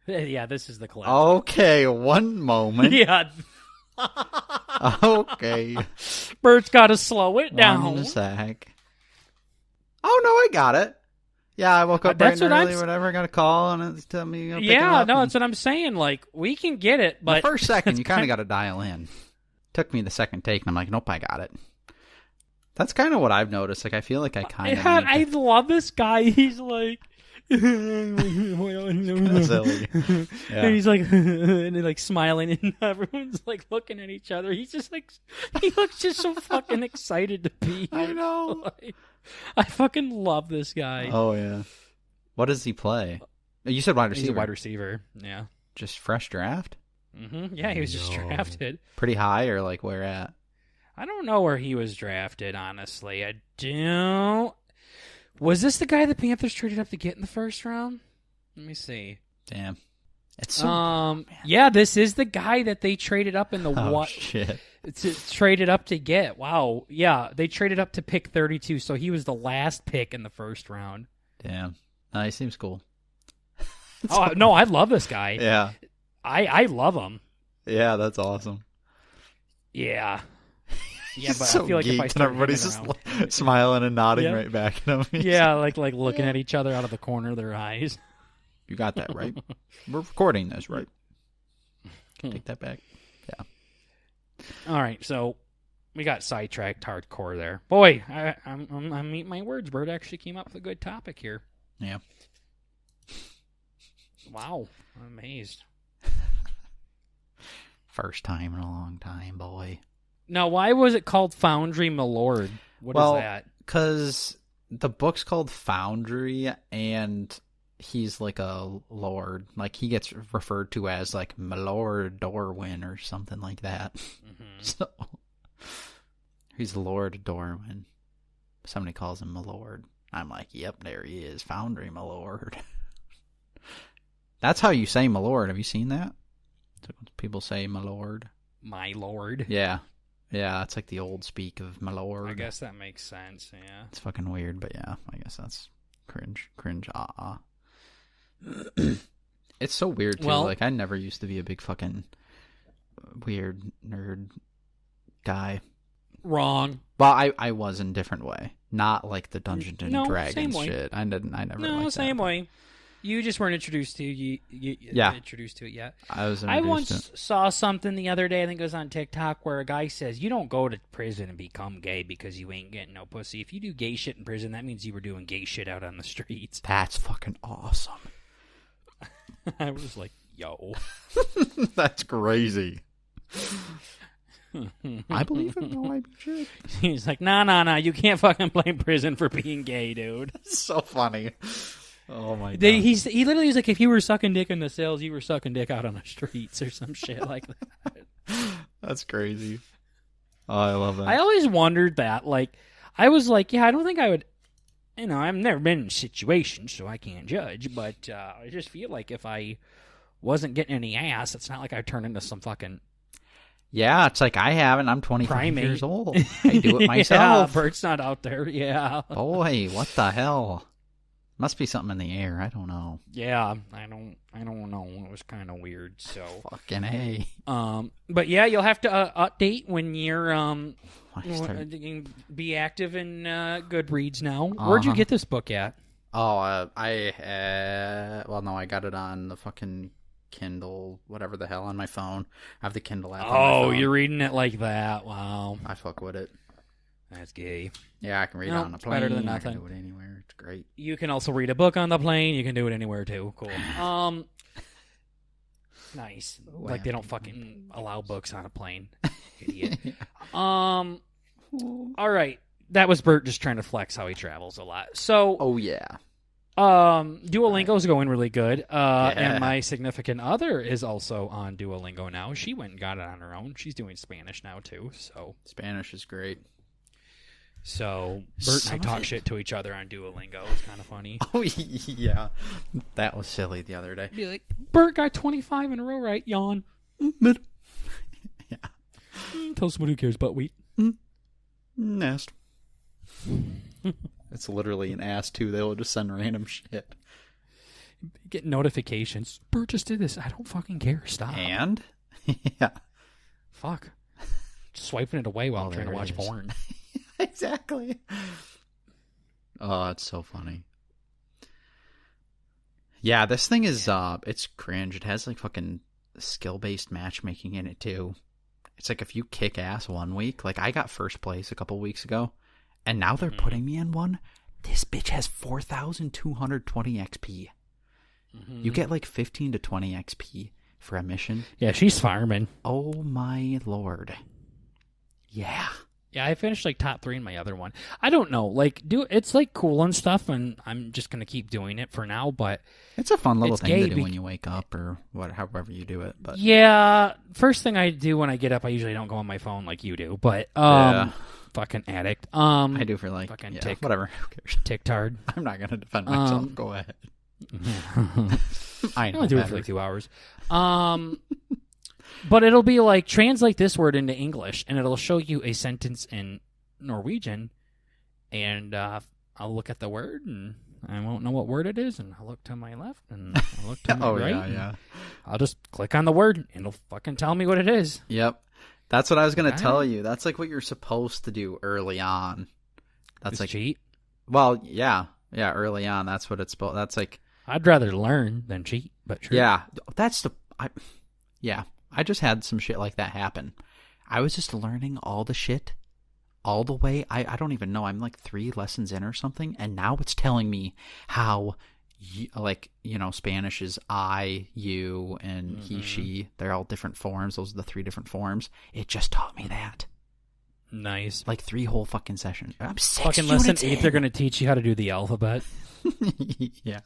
Yeah, this is the clip. Okay, one moment. Yeah. Okay. Bert's got to slow it down. One sec. Oh, no, I got it. Yeah, I woke up bright and early, whatever. I got a call, and it's telling me, that's what I'm saying. Like, we can get it, but... The first second, you kind of got to dial in. Took me the second take, and I'm like, nope, I got it. That's kind of what I've noticed. Like, I feel like I kind of I love this guy. He's like... silly. Yeah. And he's like, and they're like smiling, and everyone's like looking at each other. He's just like, he looks just so fucking excited to be here. I know. Like, I fucking love this guy. Oh yeah. What does he play? You said wide receiver. He's a wide receiver. Yeah. Just fresh draft. Mm-hmm. Yeah, he was just drafted. Pretty high, or like where at? I don't know where he was drafted. Honestly, I don't. Was this the guy the Panthers traded up to get in the first round? Let me see. Damn. It's so yeah, this is the guy that they traded up in the what? Shit. It's traded up to get. Wow. Yeah, they traded up to pick 32, so he was the last pick in the first round. Damn. He seems cool. Oh, no, I love this guy. Yeah. I love him. Yeah, that's awesome. Yeah. Yeah, but so I feel like if I start everybody's just smiling and nodding right back at him. Yeah, like looking at each other out of the corner of their eyes. You got that right. We're recording this, right? Take that back. Yeah. All right, so we got sidetracked hardcore there. Boy, I'm eating my words. Bert actually came up with a good topic here. Yeah. Wow, I'm amazed. First time in a long time, boy. Now, why was it called Foundry Milord? What is that? Because the book's called Foundry, and he's like a lord. Like, he gets referred to as, like, Milord Dorwin or something like that. Mm-hmm. So, he's Lord Dorwin. Somebody calls him Milord. I'm like, yep, there he is. Foundry Milord. That's how you say Milord. Have you seen that? People say Milord. My lord. Yeah. Yeah, it's like the old speak of my lord. I guess that makes sense, yeah. It's fucking weird, but yeah, I guess that's cringe. It's so weird, too. Like, I never used to be a big fucking weird nerd guy. Wrong. Well, I was in a different way. Not like the Dungeons and Dragons shit. I never liked that. No, same way. You just weren't introduced to introduced to it yet. I once saw something the other day, I think it was on TikTok, where a guy says, you don't go to prison and become gay because you ain't getting no pussy. If you do gay shit in prison, that means you were doing gay shit out on the streets. That's fucking awesome. I was like, yo. That's crazy. I believe him. No, I should. He's like, nah. You can't fucking blame prison for being gay, dude. So funny. Oh my god. He literally was like, if you were sucking dick in the cells, you were sucking dick out on the streets or some shit like that. That's crazy. Oh, I love that. I always wondered that. Like, I was like, yeah, I don't think I would. I've never been in situations, so I can't judge. But I just feel like if I wasn't getting any ass, it's not like I'd turn into some fucking. Yeah, it's like I haven't. I'm 25 primate. years old. I do it myself. Yeah, Bert's not out there. Yeah. Boy, what the hell? Must be something in the air. I don't know. Yeah, I don't know. It was kind of weird. So fucking A. But yeah, you'll have to update when you're be active in Goodreads now. Where'd you get this book at? Oh, I got it on the fucking Kindle, whatever the hell, on my phone. I have the Kindle app on my phone. You're reading it like that. Wow. I fuck with it. That's gay. Yeah, I can read it on a plane. Better than nothing. I can do it anywhere. It's great. You can also read a book on the plane. You can do it anywhere too. Cool. Nice. Like they don't fucking allow books on a plane. Idiot. All right. That was Bert just trying to flex how he travels a lot. So. Oh yeah. Duolingo's going really good. And my significant other is also on Duolingo now. She went and got it on her own. She's doing Spanish now too. So Spanish is great. So Bert and I talk shit to each other on Duolingo. It's kind of funny. Oh yeah, that was silly the other day. Be like, Bert got 25 in a row, right? Yawn. Yeah. Tell someone who cares about wheat. Nest. It's literally an ass too. They'll just send random shit. Get notifications. Bert just did this. I don't fucking care. Stop. And yeah, fuck. Swiping it away while I'm trying to watch porn. Exactly. Oh, it's so funny. Yeah, this thing is it's cringe. It has like fucking skill-based matchmaking in it too. It's like if you kick ass one week, like I got first place a couple weeks ago, and now they're putting me in one. This bitch has 4,220 XP. You get like 15 to 20 XP for a mission. Yeah, she's farming. Oh my lord. Yeah. Yeah, I finished like top 3 in my other one. I don't know, like, it's like cool and stuff, and I'm just gonna keep doing it for now. But it's a fun little thing to do when you wake up or however you do it. But yeah, first thing I do when I get up, I usually don't go on my phone like you do. But fucking addict. I do for like fucking whatever. Who cares? Ticktard. I'm not gonna defend myself. Go ahead. I only do it for like 2 hours. But it'll be like, translate this word into English, and it'll show you a sentence in Norwegian, and I'll look at the word, and I won't know what word it is, and I'll look to my left, and I'll look to my right. Yeah. I'll just click on the word, and it'll fucking tell me what it is. Yep. That's what I was going to tell you. That's like what you're supposed to do early on. That's like cheat? Well, yeah. Yeah, early on. That's what it's supposed. That's like... I'd rather learn than cheat, but true. Yeah. I just had some shit like that happen. I was just learning all the shit all the way. I don't even know. I'm like 3 lessons in or something. And now it's telling me how, Spanish is I, you, and he, she. They're all different forms. Those are the 3 different forms. It just taught me that. Nice. Like 3 whole fucking sessions. I'm 6 fucking lesson 8, they're going to teach you how to do the alphabet. Yeah.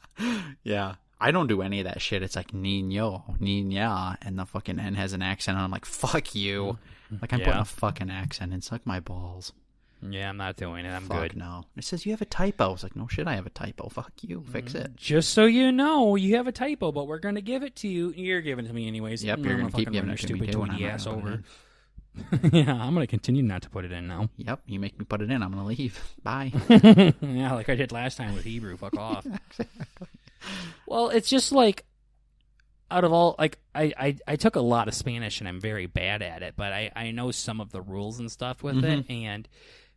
Yeah. I don't do any of that shit. It's like niño, niña, and the fucking N has an accent, and I'm like, fuck you. Like, I'm putting a fucking accent and suck my balls. Yeah, I'm not doing it. I'm fuck good. No. It says you have a typo. It's like, no shit, I have a typo. Fuck you. Fix it. Just so you know, you have a typo, but we're going to give it to you. You're giving it to me anyways. Yep, you're going to keep giving it to me, too. Stupid ass over. Yeah, I'm going to continue not to put it in now. Yep, you make me put it in. I'm going to leave. Bye. Yeah, like I did last time with Hebrew. Fuck off. Exactly. Well, it's just like, out of all, like, I took a lot of Spanish and I'm very bad at it, but I know some of the rules and stuff with it, and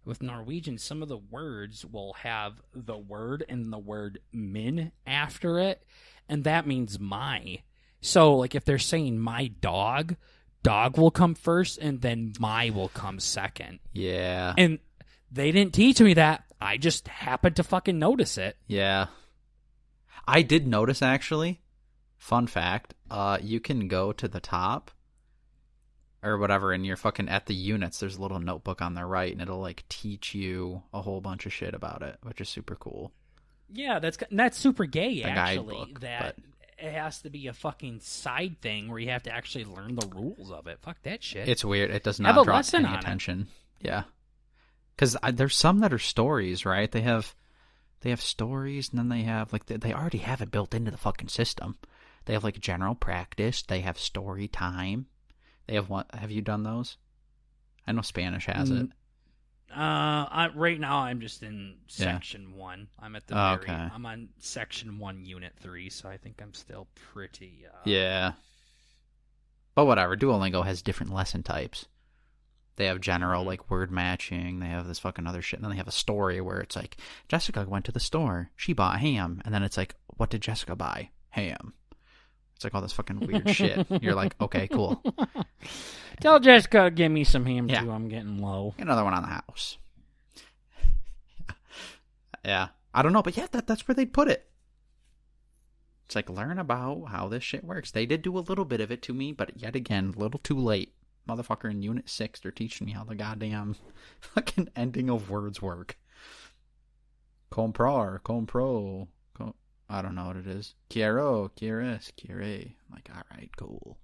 with Norwegian, some of the words will have the word and the word min after it, and that means my. So, like, if they're saying my dog will come first, and then my will come second. Yeah. And they didn't teach me that. I just happened to fucking notice it. Yeah. I did notice, actually, fun fact, you can go to the top or whatever, and you're fucking at the units, there's a little notebook on the right, and it'll like teach you a whole bunch of shit about it, which is super cool. Yeah, that's super gay, The actually. guidebook, That it has to be a fucking side thing where you have to actually learn the rules of it. Fuck that shit. It's weird. It does Have not a draw lesson any on it. attention. Yeah, because there's some that are stories, right? They have stories, and then they have like they already have it built into the fucking system. They have like general practice. They have story time. They have what? Have you done those? I know Spanish has it. Right now I'm just in section 1. I'm at the I'm on section 1, unit 3, so I think I'm still pretty. Yeah. But whatever. Duolingo has different lesson types. They have general like word matching. They have this fucking other shit, and then they have a story where it's like Jessica went to the store. She bought ham, and then it's like, what did Jessica buy? Ham. It's like all this fucking weird shit. You're like, okay, cool. Tell Jessica to give me some ham too. I'm getting low. Another one on the house. Yeah. I don't know, but yeah, that's where they'd put it. It's like, learn about how this shit works. They did do a little bit of it to me, but yet again, a little too late. Motherfucker, in Unit 6, they're teaching me how the goddamn fucking ending of words work. Comprar, compro. I don't know what it is. Quiero, quieres, quiere. I'm like, all right, cool.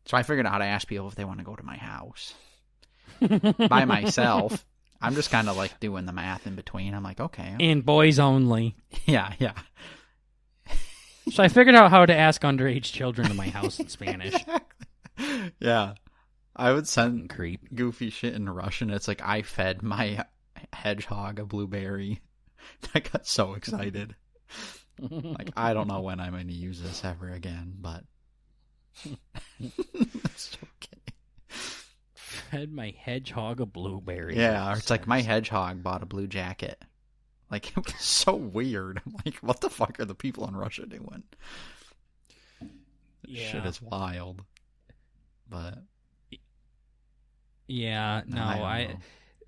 So I figured out how to ask people if they want to go to my house. By myself. I'm just kind of like doing the math in between. I'm like, okay. And boys only. Yeah. So I figured out how to ask underage children to my house in Spanish. Yeah. I would send creep goofy shit in Russian. It's like, I fed my hedgehog a blueberry. I got so excited. Like, I don't know when I'm going to use this ever again, but it's okay. Fed my hedgehog a blueberry. Yeah, or it's like my hedgehog bought a blue jacket. Like, it was so weird. I'm like, what the fuck are the people in Russia doing? Yeah. Shit is wild. But yeah, no,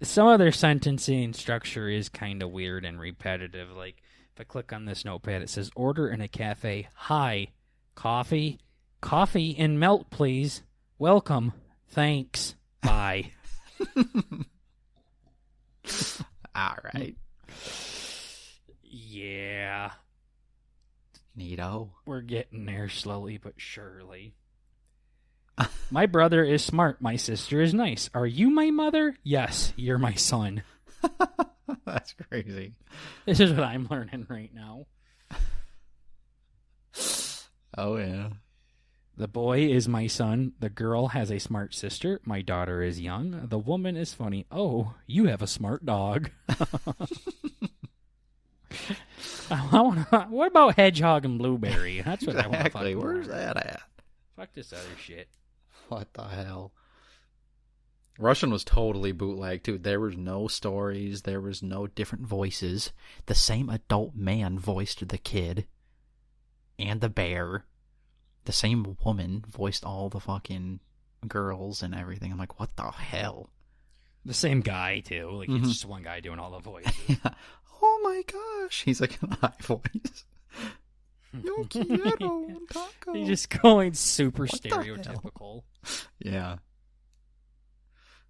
some of their sentencing structure is kind of weird and repetitive. Like, if I click on this notepad, it says, order in a cafe. Hi. Coffee and milk, please. Welcome. Thanks. Bye. All right. Yeah. Neato. We're getting there slowly but surely. My brother is smart. My sister is nice. Are you my mother? Yes, you're my son. That's crazy. This is what I'm learning right now. Oh, yeah. The boy is my son. The girl has a smart sister. My daughter is young. The woman is funny. Oh, you have a smart dog. What about hedgehog and blueberry? That's what exactly. I want to fucking Where's learn. that at? Fuck this other shit. What the hell? Russian was totally bootleg, too. There was no stories. There was no different voices. The same adult man voiced the kid and the bear. The same woman voiced all the fucking girls and everything. I'm like, what the hell? The same guy, too. Like, it's just one guy doing all the voices. Yeah. Oh my gosh. He's like an high voice. Yo quiero un taco. He's just going super What the stereotypical. Yeah.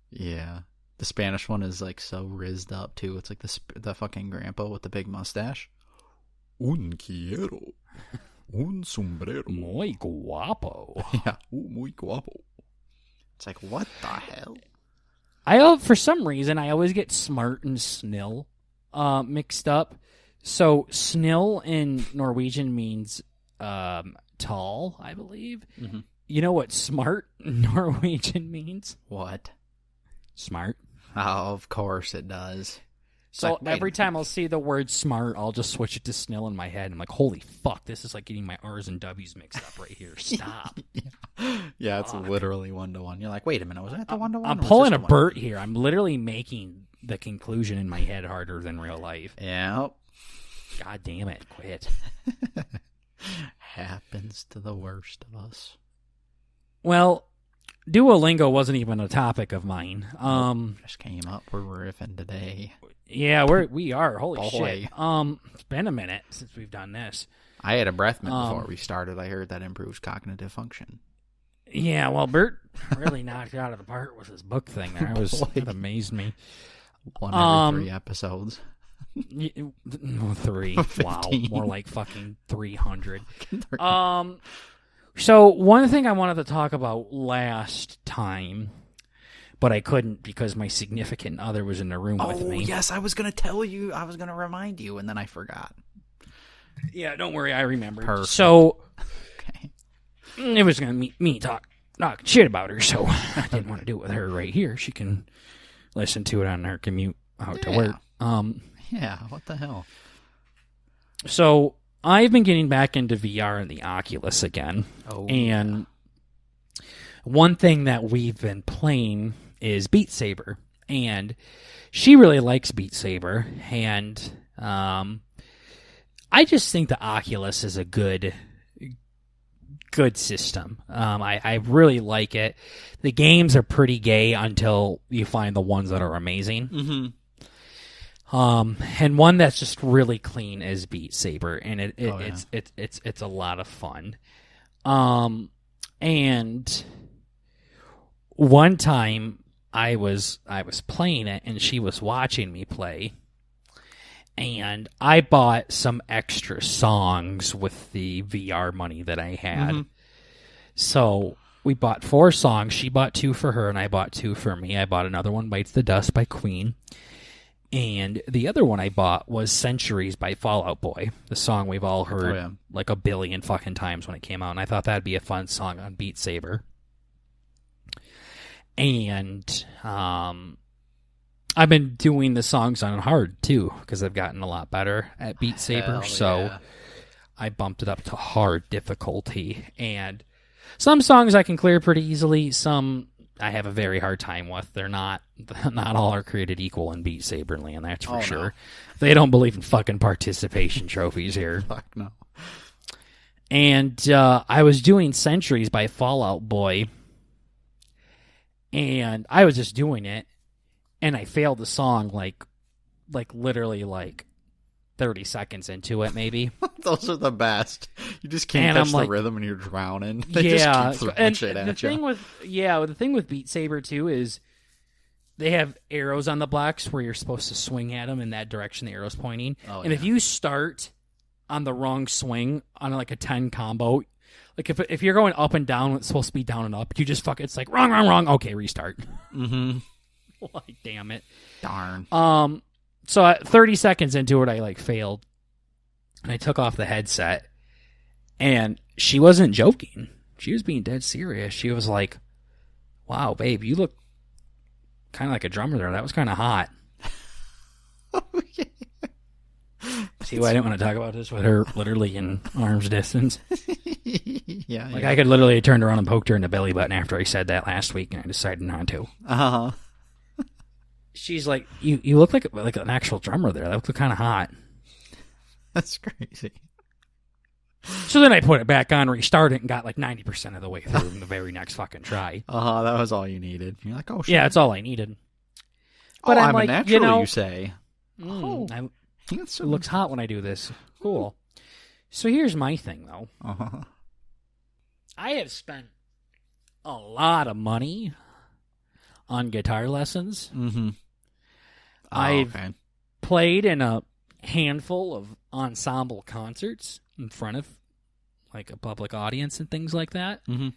Yeah. The Spanish one is like so rizzed up too. It's like the fucking grandpa with the big mustache. Un quiero un sombrero. Muy guapo. Yeah. Muy guapo. It's like, what the hell? For some reason, I always get smart and snill mixed up. So snill in Norwegian means tall, I believe. Mm-hmm. You know what smart in Norwegian means? What? Smart. Oh, of course it does. So like, every time I'll see the word smart, I'll just switch it to snill in my head. I'm like, holy fuck, this is like getting my R's and W's mixed up right here. Stop. Yeah, it's literally 1-to-1. You're like, wait a minute, was that the 1-to-1? I'm pulling a Bert here. I'm literally making the conclusion in my head harder than real life. Yeah. God damn it, quit. Happens to the worst of us. Well, Duolingo wasn't even a topic of mine. Just came up. We're riffing today. Yeah, we are. Holy shit. It's been a minute since we've done this. I had a breath mint before we started. I heard that improves cognitive function. Yeah, well, Bert really knocked it out of the park with his book thing there. It amazed me. One every 3 episodes. 3. Wow, 15. more like fucking 300. So one thing I wanted to talk about last time, but I couldn't because my significant other was in the room with me. Oh, yes, I was going to tell you. I was going to remind you, and then I forgot. Yeah, don't worry, I remembered. Perfect. So, Okay. it was going to me talk shit about her, so I didn't want to do it with her right here. She can listen to it on her commute out to work. Yeah, what the hell? So, I've been getting back into VR and the Oculus again. Oh, and one thing that we've been playing is Beat Saber. And she really likes Beat Saber. And I just think the Oculus is a good system. I really like it. The games are pretty gay until you find the ones that are amazing. Mm-hmm. And one that's just really clean is Beat Saber, and it's a lot of fun. And one time I was playing it, and she was watching me play, and I bought some extra songs with the VR money that I had. Mm-hmm. So we bought 4 songs. She bought 2 for her, and I bought 2 for me. I bought another one, Bites the Dust by Queen. And the other one I bought was Centuries by Fall Out Boy, the song we've all heard like a billion fucking times when it came out. And I thought that'd be a fun song on Beat Saber. And I've been doing the songs on hard, too, because I've gotten a lot better at Beat Saber. So I bumped it up to hard difficulty. And some songs I can clear pretty easily. Some I have a very hard time with. They're not all are created equal in Beat Saber land, that's for sure. No. They don't believe in fucking participation trophies here. Fuck no. And I was doing Centuries by Fall Out Boy, and I was just doing it, and I failed the song like literally 30 seconds into it, maybe. Those are the best. You just can't catch the rhythm and you're drowning. They just keep throwing shit at you. The thing with Beat Saber, too, is they have arrows on the blocks where you're supposed to swing at them in that direction the arrow's pointing. If you start on the wrong swing on a 10 combo, if you're going up and down, it's supposed to be down and up, you just it's like, wrong, okay, restart. Mm-hmm. Damn it. Darn. So at 30 seconds into it, I failed, and I took off the headset, and she wasn't joking. She was being dead serious. She was like, "Wow, babe, you look kind of like a drummer there. That was kind of hot." See why I didn't want to talk about this with her literally in arm's distance? Yeah. I could literally have turned around and poked her in the belly button after I said that last week, and I decided not to. Uh-huh. She's like, you look like an actual drummer there. That looked kind of hot. That's crazy. So then I put it back on, restarted, and got 90% of the way through in the very next fucking try. That was all you needed. You're like, oh shit. Yeah, that's all I needed. But I'm a natural, you say. It looks hot when I do this. Cool. So here's my thing, though. Uh-huh. I have spent a lot of money on guitar lessons. Mm-hmm. I've played in a handful of ensemble concerts in front of a public audience and things like that. Mm-hmm.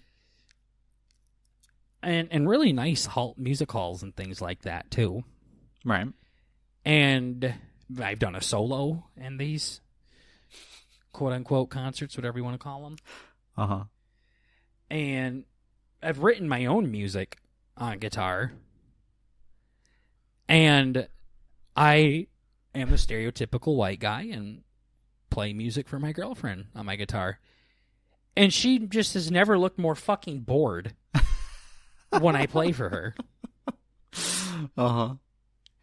And really nice music halls and things like that too. Right. And I've done a solo in these quote unquote concerts, whatever you want to call them. Uh-huh. And I've written my own music on guitar. And I am a stereotypical white guy and play music for my girlfriend on my guitar. And she just has never looked more fucking bored when I play for her. Uh-huh.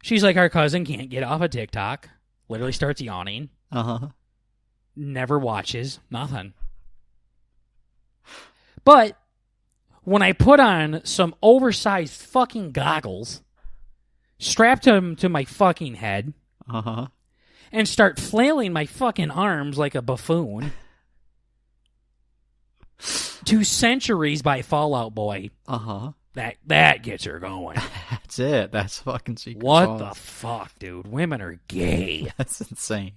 She's like, our cousin can't get off of TikTok. Literally starts yawning. Uh-huh. Never watches. Nothing. But when I put on some oversized fucking goggles, strap them to my fucking head, uh-huh, and start flailing my fucking arms like a buffoon, to Centuries by Fall Out Boy. Uh-huh. That gets her going. That's it. That's fucking secret What sauce. the fuck, dude? Women are gay. That's insane.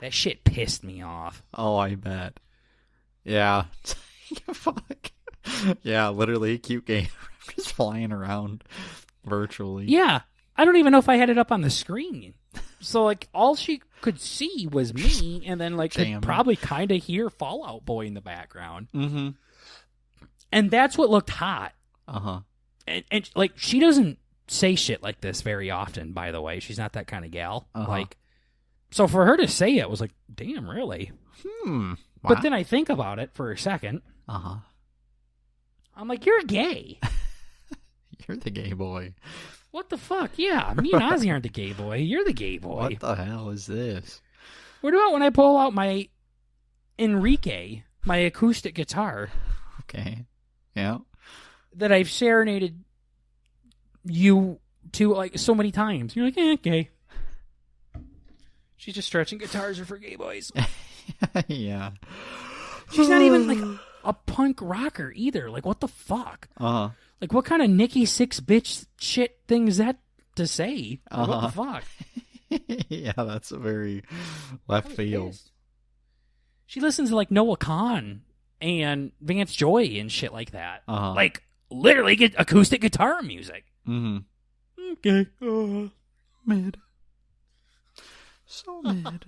That shit pissed me off. Oh, I bet. Yeah. Fuck. Yeah, literally cute game just flying around virtually. Yeah. I don't even know if I had it up on the screen. So, like, all she could see was me, and then, like, could probably kind of hear Fall Out Boy in the background. Mm-hmm. And that's what looked hot. Uh-huh. And like, she doesn't say shit like this very often, by the way. She's not that kind of gal. Uh-huh. Like, so for her to say it was like, damn, really? Wow. But then I think about it for a second. Uh-huh. I'm like, you're gay. You're the gay boy. What the fuck? Yeah, me and Ozzy aren't the gay boy. You're the gay boy. What the hell is this? What about when I pull out my Enrique, my acoustic guitar? Okay. Yeah. That I've serenaded you to, like, so many times. You're like, gay. She's just stretching guitars are for gay boys. Yeah. She's not even, like, a punk rocker either. Like, what the fuck? Uh-huh. Like, what kind of Nikki Six bitch shit thing is that to say? Like, what the fuck? Yeah, that's a very left field. Pissed. She listens to, like, Noah Kahan and Vance Joy and shit like that. Uh-huh. Like, literally get acoustic guitar music. Mm-hmm. Okay. Mid. So mid.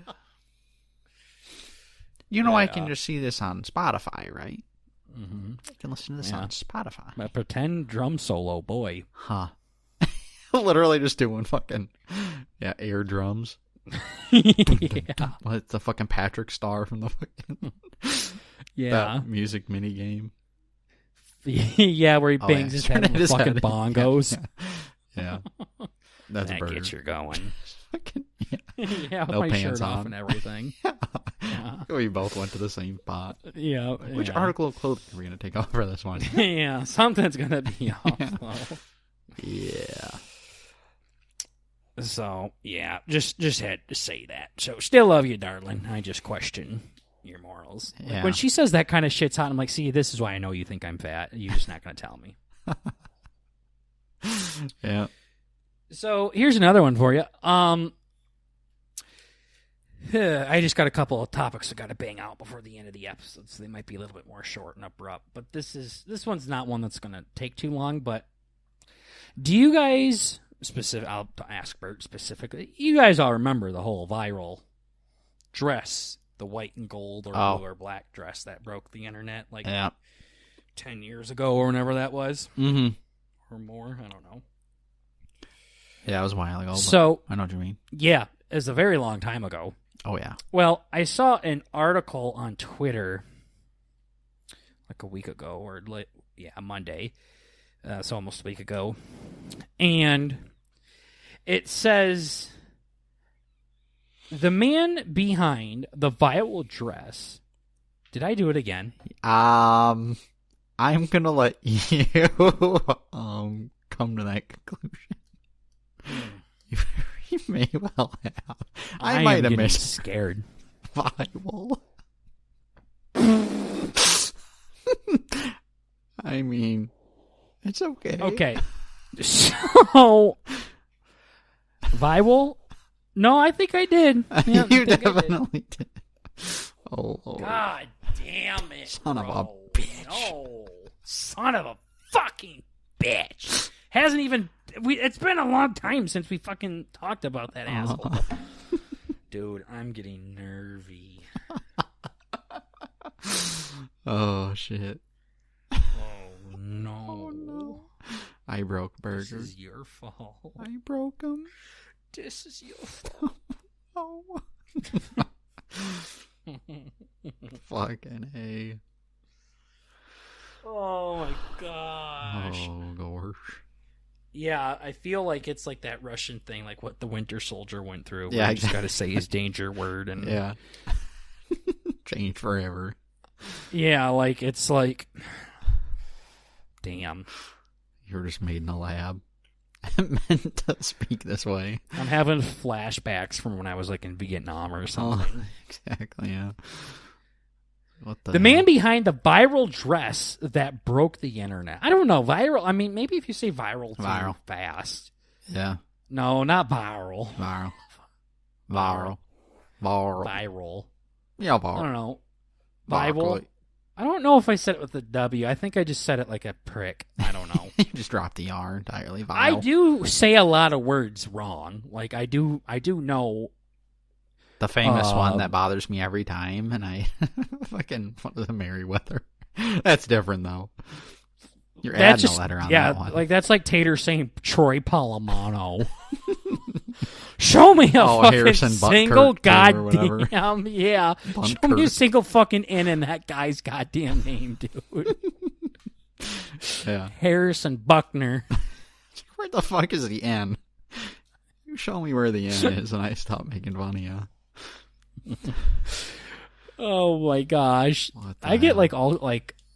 You know, I can just see this on Spotify, right? Mm-hmm. I can listen to this on Spotify. A pretend drum solo, boy. Huh. Literally just doing fucking, air drums. Yeah. It's the fucking Patrick Star from the fucking that music mini game. Yeah, where he bangs his head with fucking bongos. Yeah. That's that a bird. gets you going. Fucking, yeah, with no my pants shirt on. off and everything. Yeah. We both went to the same spot. Yeah. Which article of clothing are we going to take off for this one? Yeah, something's going to be off. Yeah. So, yeah, just had to say that. So, still love you, darling. I just question your morals. Yeah. Like, when she says that kind of shit's hot, I'm like, see, this is why I know you think I'm fat. You're just not going to tell me. Yeah. So, here's another one for you. I just got a couple of topics I got to bang out before the end of the episode, so they might be a little bit more short and abrupt. But this one's not one that's going to take too long. But do you guys I'll ask Bert specifically. You guys all remember the whole viral dress, the white and gold or blue or black dress that broke the internet like 10 years ago or whenever that was, or more. I don't know. Yeah, it was a while ago. So I know what you mean. Yeah, it was a very long time ago. Oh, yeah. Well, I saw an article on Twitter like a week ago, or Monday, so almost a week ago, and it says the man behind the viral dress. Did I do it again? I'm gonna let you come to that conclusion. You may well have. I might have missed. Scared. Viral. I mean, it's okay. Okay. So, viral? No, I think I did. Yeah, you definitely did. Oh, Lord. God damn it. Son of a bitch. No. Son of a fucking bitch. Hasn't even... It's been a long time since we fucking talked about that asshole. Dude, I'm getting nervy. Oh, shit. Oh, no. Oh, no. I broke burgers. This is your fault. I broke them. This is your fault. Oh. Fucking A. Oh, my gosh. Oh, gosh. Yeah, I feel like it's like that Russian thing, like what the Winter Soldier went through. Yeah, you just got to say his danger word. And yeah. Change forever. Yeah, like, it's like... Damn. You were just made in a lab. Meant to speak this way. I'm having flashbacks from when I was like in Vietnam or something. Oh, exactly, yeah. What the man behind the viral dress that broke the internet. I don't know. Viral. I mean, maybe if you say viral too fast. Yeah. No, not viral. Viral. Yeah, viral. I don't know. Viral. I don't know if I said it with a W. I think I just said it like a prick. I don't know. You just dropped the R entirely. Viral. I do say a lot of words wrong. Like I do know. The famous one that bothers me every time, and I fucking what was the Merriweather? That's different though. You're adding a letter on that one. Like that's like Tater saying Troy Polamalu. Show me a fucking Harrison single Buttkirk goddamn Show me a single fucking N in that guy's goddamn name, dude. Yeah. Harrison Buckner. Where the fuck is the N? You show me where the N is, and I stop making fun of you. Oh my gosh! I get hell?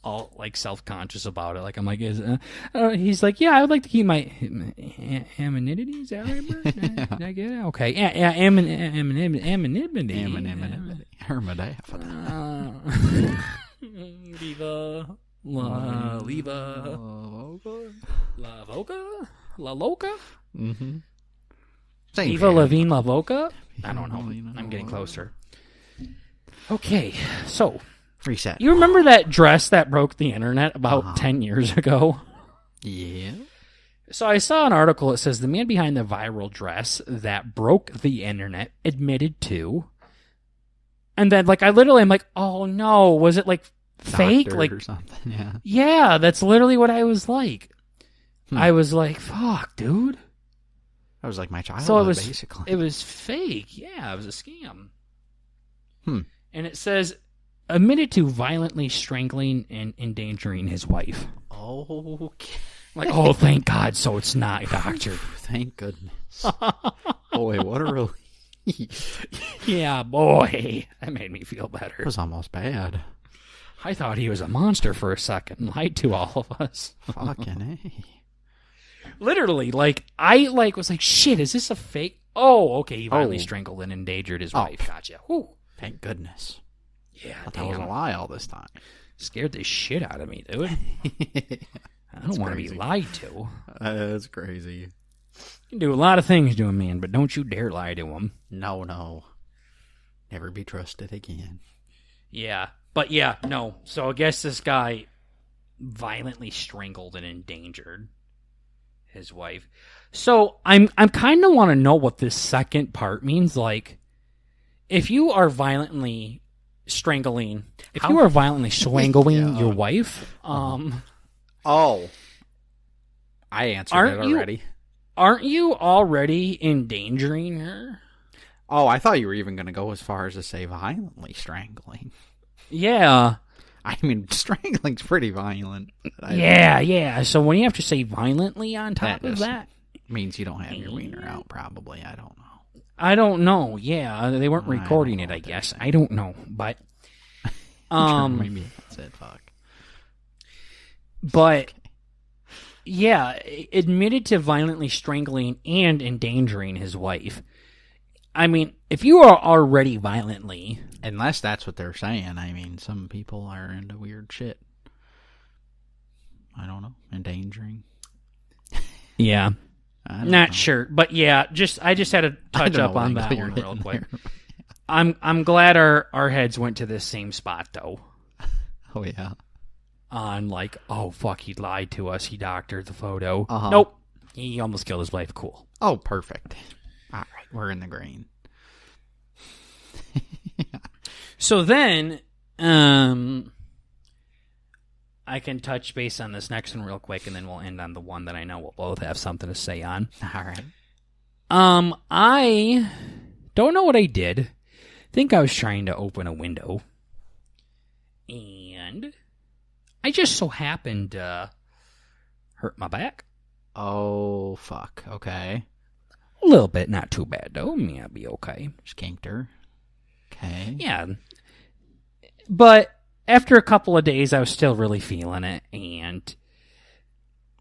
all self-conscious about it. Like I'm like, he's like, yeah, I would like to keep my anonymity. Is that right, bro? Did I get it? Okay, yeah, anonymity. La Loca. Mm-hmm. Eva Levine La Voca? I don't know. I'm getting closer. Okay, so reset. You remember that dress that broke the internet about 10 years ago? Yeah. So I saw an article that says the man behind the viral dress that broke the internet admitted to. And then, like, I literally am like, oh no, was it like fake? Doctored like or something? Yeah. Yeah, that's literally what I was like. I was like, fuck, dude. That was like my childhood, So basically. It was fake. Yeah, it was a scam. And it says, admitted to violently strangling and endangering his wife. Okay. Like, oh, thank God, so it's not, doctor. Thank goodness. Boy, what a relief. Yeah, boy. That made me feel better. It was almost bad. I thought he was a monster for a second. Lied to all of us. Fucking A. Literally, like, I was like, shit, is this a fake? Oh, okay, he violently strangled and endangered his wife. Gotcha. Whew. Thank goodness. Yeah, that was a lie all this time. Scared the shit out of me, dude. I don't want to be lied to. That's crazy. You can do a lot of things to a man, but don't you dare lie to him. No. Never be trusted again. Yeah, but yeah, no. So I guess this guy violently strangled and endangered his wife. So I'm kind of want to know what this second part means. Like, if you are violently strangling, you are violently strangling your wife, I answered it already. Aren't you already endangering her? Oh, I thought you were even going to go as far as to say violently strangling. Yeah. I mean, strangling's pretty violent. Yeah. So when you have to say violently on top of that, means you don't have your wiener out, probably. I don't know. I don't know. Yeah, they weren't recording it, I guess. I don't know, but maybe that's it. Fuck. But yeah, admitted to violently strangling and endangering his wife. I mean, if you are already violently, unless that's what they're saying. I mean, some people are into weird shit. I don't know, endangering. Yeah. Not sure, but yeah, I just had to touch up on that one real quick. I'm glad our heads went to the same spot though. Oh yeah. On like, oh fuck, he lied to us. He doctored the photo. Nope, he almost killed his wife. Cool. Oh, perfect. All right, we're in the green. So then, I can touch base on this next one real quick, and then we'll end on the one that I know we'll both have something to say on. All right. I don't know what I did. I think I was trying to open a window, and I just so happened to hurt my back. Oh, fuck. Okay. A little bit, not too bad, though. Yeah, I'll be okay. Just kinked her. Okay. Yeah. But after a couple of days, I was still really feeling it, and it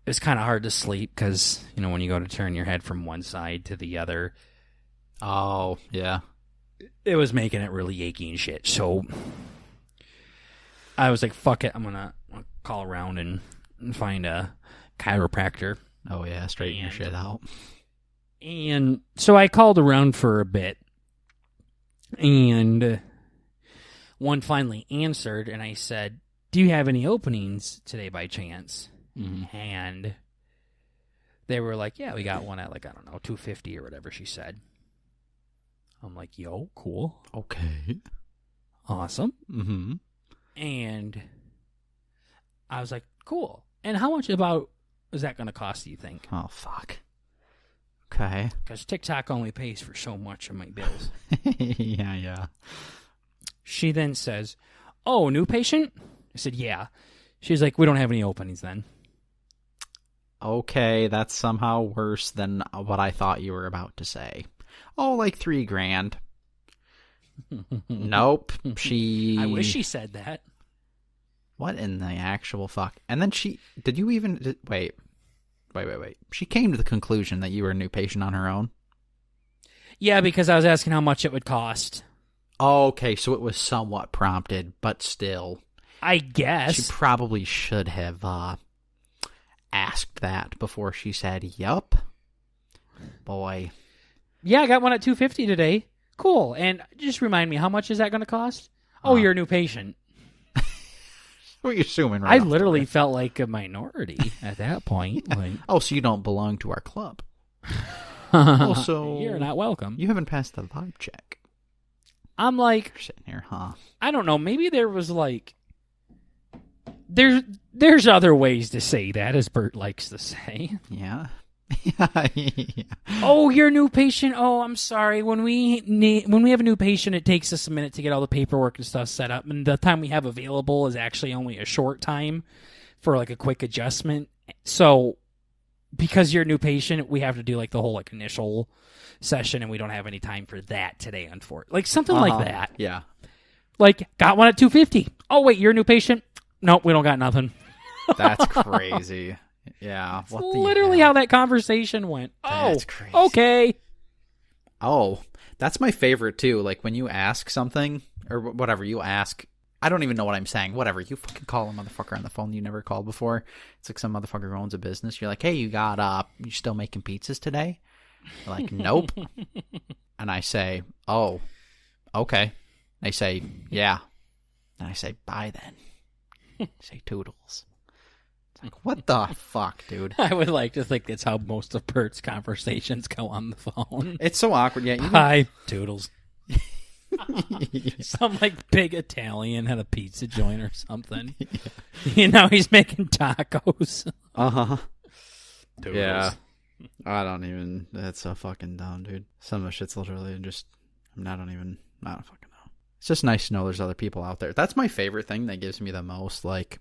was kind of hard to sleep because, you know, when you go to turn your head from one side to the other. Oh, yeah. It was making it really achy and shit. So I was like, fuck it, I'm gonna call around and find a chiropractor. Oh yeah, straighten your shit out. And so I called around for a bit, and one finally answered, and I said, do you have any openings today by chance? Mm-hmm. And they were like, yeah, we got one at, like, I don't know, $250 or whatever she said. I'm like, yo, cool. Okay. Awesome. Mm-hmm. And I was like, cool. And how much about is that going to cost, do you think? Oh, fuck. Okay. Because TikTok only pays for so much of my bills. Yeah. She then says, oh, new patient? I said, yeah. She's like, we don't have any openings then. Okay, that's somehow worse than what I thought you were about to say. Oh, like $3,000. Nope. I wish she said that. What in the actual fuck? And then did you even... Wait. She came to the conclusion that you were a new patient on her own? Yeah, because I was asking how much it would cost. Okay, so it was somewhat prompted, but still. I guess. She probably should have asked that before she said, yup. Boy. Yeah, I got one at $250 today. Cool. And just remind me, how much is that going to cost? Oh, you're a new patient. What are you assuming, right? I literally felt like a minority at that point. Like, oh, so you don't belong to our club. Also, you're not welcome. You haven't passed the vibe check. I'm like... You're sitting here, huh? I don't know. Maybe there was like... There's other ways to say that, as Bert likes to say. Yeah. Oh, you're a new patient. Oh, I'm sorry. When we have a new patient, it takes us a minute to get all the paperwork and stuff set up, and the time we have available is actually only a short time for like a quick adjustment. So, because you're a new patient, we have to do like the whole like initial session, and we don't have any time for that today, unfortunately. Like something like that. Yeah. Like, got one at $250. Oh wait, you're a new patient. Nope, we don't got nothing. That's crazy. Yeah. That's literally how that conversation went. That's crazy. Okay. Oh, that's my favorite too. Like when you ask something or whatever you ask, I don't even know what I'm saying. Whatever. You fucking call a motherfucker on the phone you never called before. It's like some motherfucker who owns a business. You're like, hey, you still making pizzas today? They're like, nope. And I say, oh, okay. They say, yeah. And I say, bye then. Say toodles. It's like, what the fuck, dude? I would like to think that's how most of Bert's conversations go on the phone. It's so awkward. Yeah. Hi, toodles. Some like big Italian had a pizza joint or something. Yeah. You know, he's making tacos. Uh-huh. Toodles. Yeah. I don't even... That's so fucking dumb, dude. Some of the shit's literally just... I don't fucking know. It's just nice to know there's other people out there. That's my favorite thing that gives me the most, like...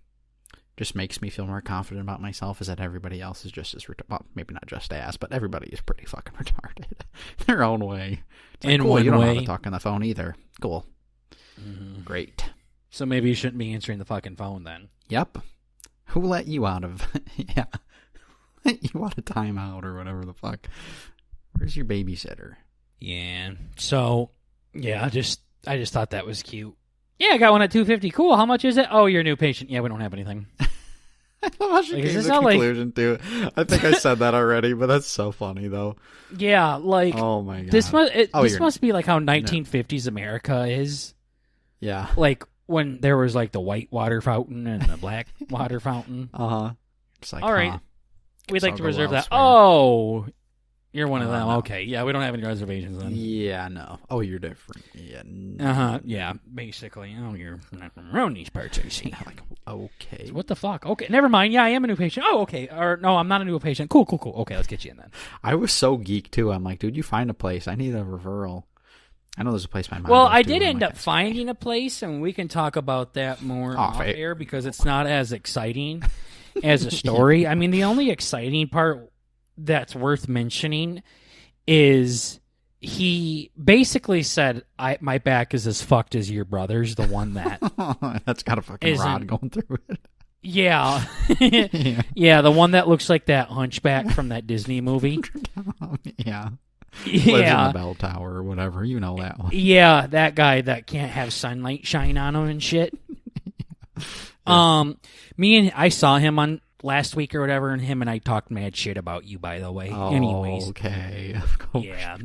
Just makes me feel more confident about myself is that everybody else is just as... Well, maybe not just as, but everybody is pretty fucking retarded. In their own way. It's like, in cool, one you don't way. know how to talk on the phone either. Cool. Mm-hmm. Great. So maybe you shouldn't be answering the fucking phone then. Yep. Who let you out of... Yeah. You want a timeout or whatever the fuck. Where's your babysitter? Yeah. So, yeah, I just thought that was cute. Yeah, I got one at $250. Cool. How much is it? Oh, you're a new patient. Yeah, we don't have anything. I love how she came to the conclusion, too. I think I said that already, but that's so funny, though. Yeah, like... Oh, my God. This must be like how 1950s America is. Yeah. Like, when there was, like, the white water fountain and the black water fountain. Uh-huh. It's like, all right. We'd like to reserve that. elsewhere. Oh, you're one of them. No. Okay. Yeah, we don't have any reservations then. Yeah, no. Oh, you're different. Yeah. Uh-huh. Yeah, basically. Oh, you're not from around these parts, I see. Like, okay. So what the fuck? Okay, never mind. Yeah, I am a new patient. Oh, okay. Or, no, I'm not a new patient. Cool. Okay, let's get you in then. I was so geeked, too. I'm like, dude, you find a place. I need a referral. I know there's a place my mom Well, goes I to, did and I'm end like, up finding a place, and we can talk about that more off air because it's not as exciting as a story. I mean, the only exciting part that's worth mentioning is he basically said, my back is as fucked as your brother's, the one that... That's got a fucking rod going through it. Yeah. Yeah, the one that looks like that hunchback from that Disney movie. Yeah. Yeah. Lives in the bell tower or whatever. You know that one. Yeah, that guy that can't have sunlight shine on him and shit. I saw him on last week or whatever, and him and I talked mad shit about you, by the way. Oh, anyways. Okay. Of course. Yeah.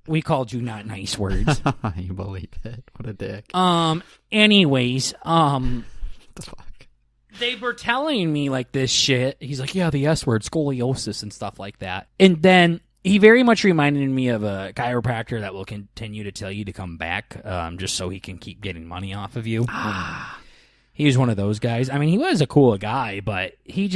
We called you not nice words. You believe it. What a dick. Anyways, What the fuck? they were telling me like this shit. He's like, yeah, the S word, scoliosis and stuff like that. And then he very much reminded me of a chiropractor that will continue to tell you to come back, just so he can keep getting money off of you. He was one of those guys. I mean, he was a cool guy, but he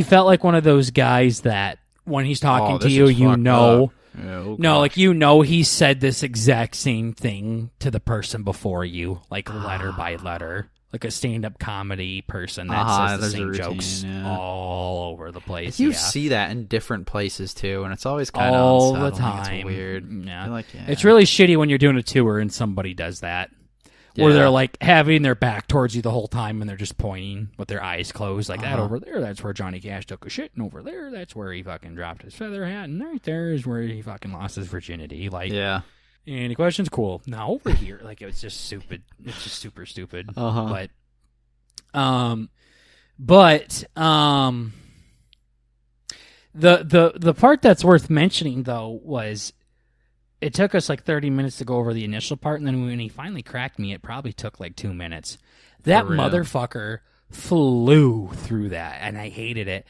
felt like one of those guys that when he's talking to you, you know. No, like, you know, he said this exact same thing to the person before you, like letter by letter. Like a stand-up comedy person that says the same jokes all over the place. You see that in different places, too, and it's always kind of all the time. It's weird. Yeah. It's really shitty when you're doing a tour and somebody does that. Where they're like having their back towards you the whole time and they're just pointing with their eyes closed. Like that over there, that's where Johnny Cash took a shit. And over there, that's where he fucking dropped his feather hat. And right there is where he fucking lost his virginity. Like, any questions? Cool. Now over here, like, it's just stupid. It's just super stupid. But the part that's worth mentioning though was it took us like 30 minutes to go over the initial part, and then when he finally cracked me, it probably took like 2 minutes. That motherfucker flew through that, and I hated it.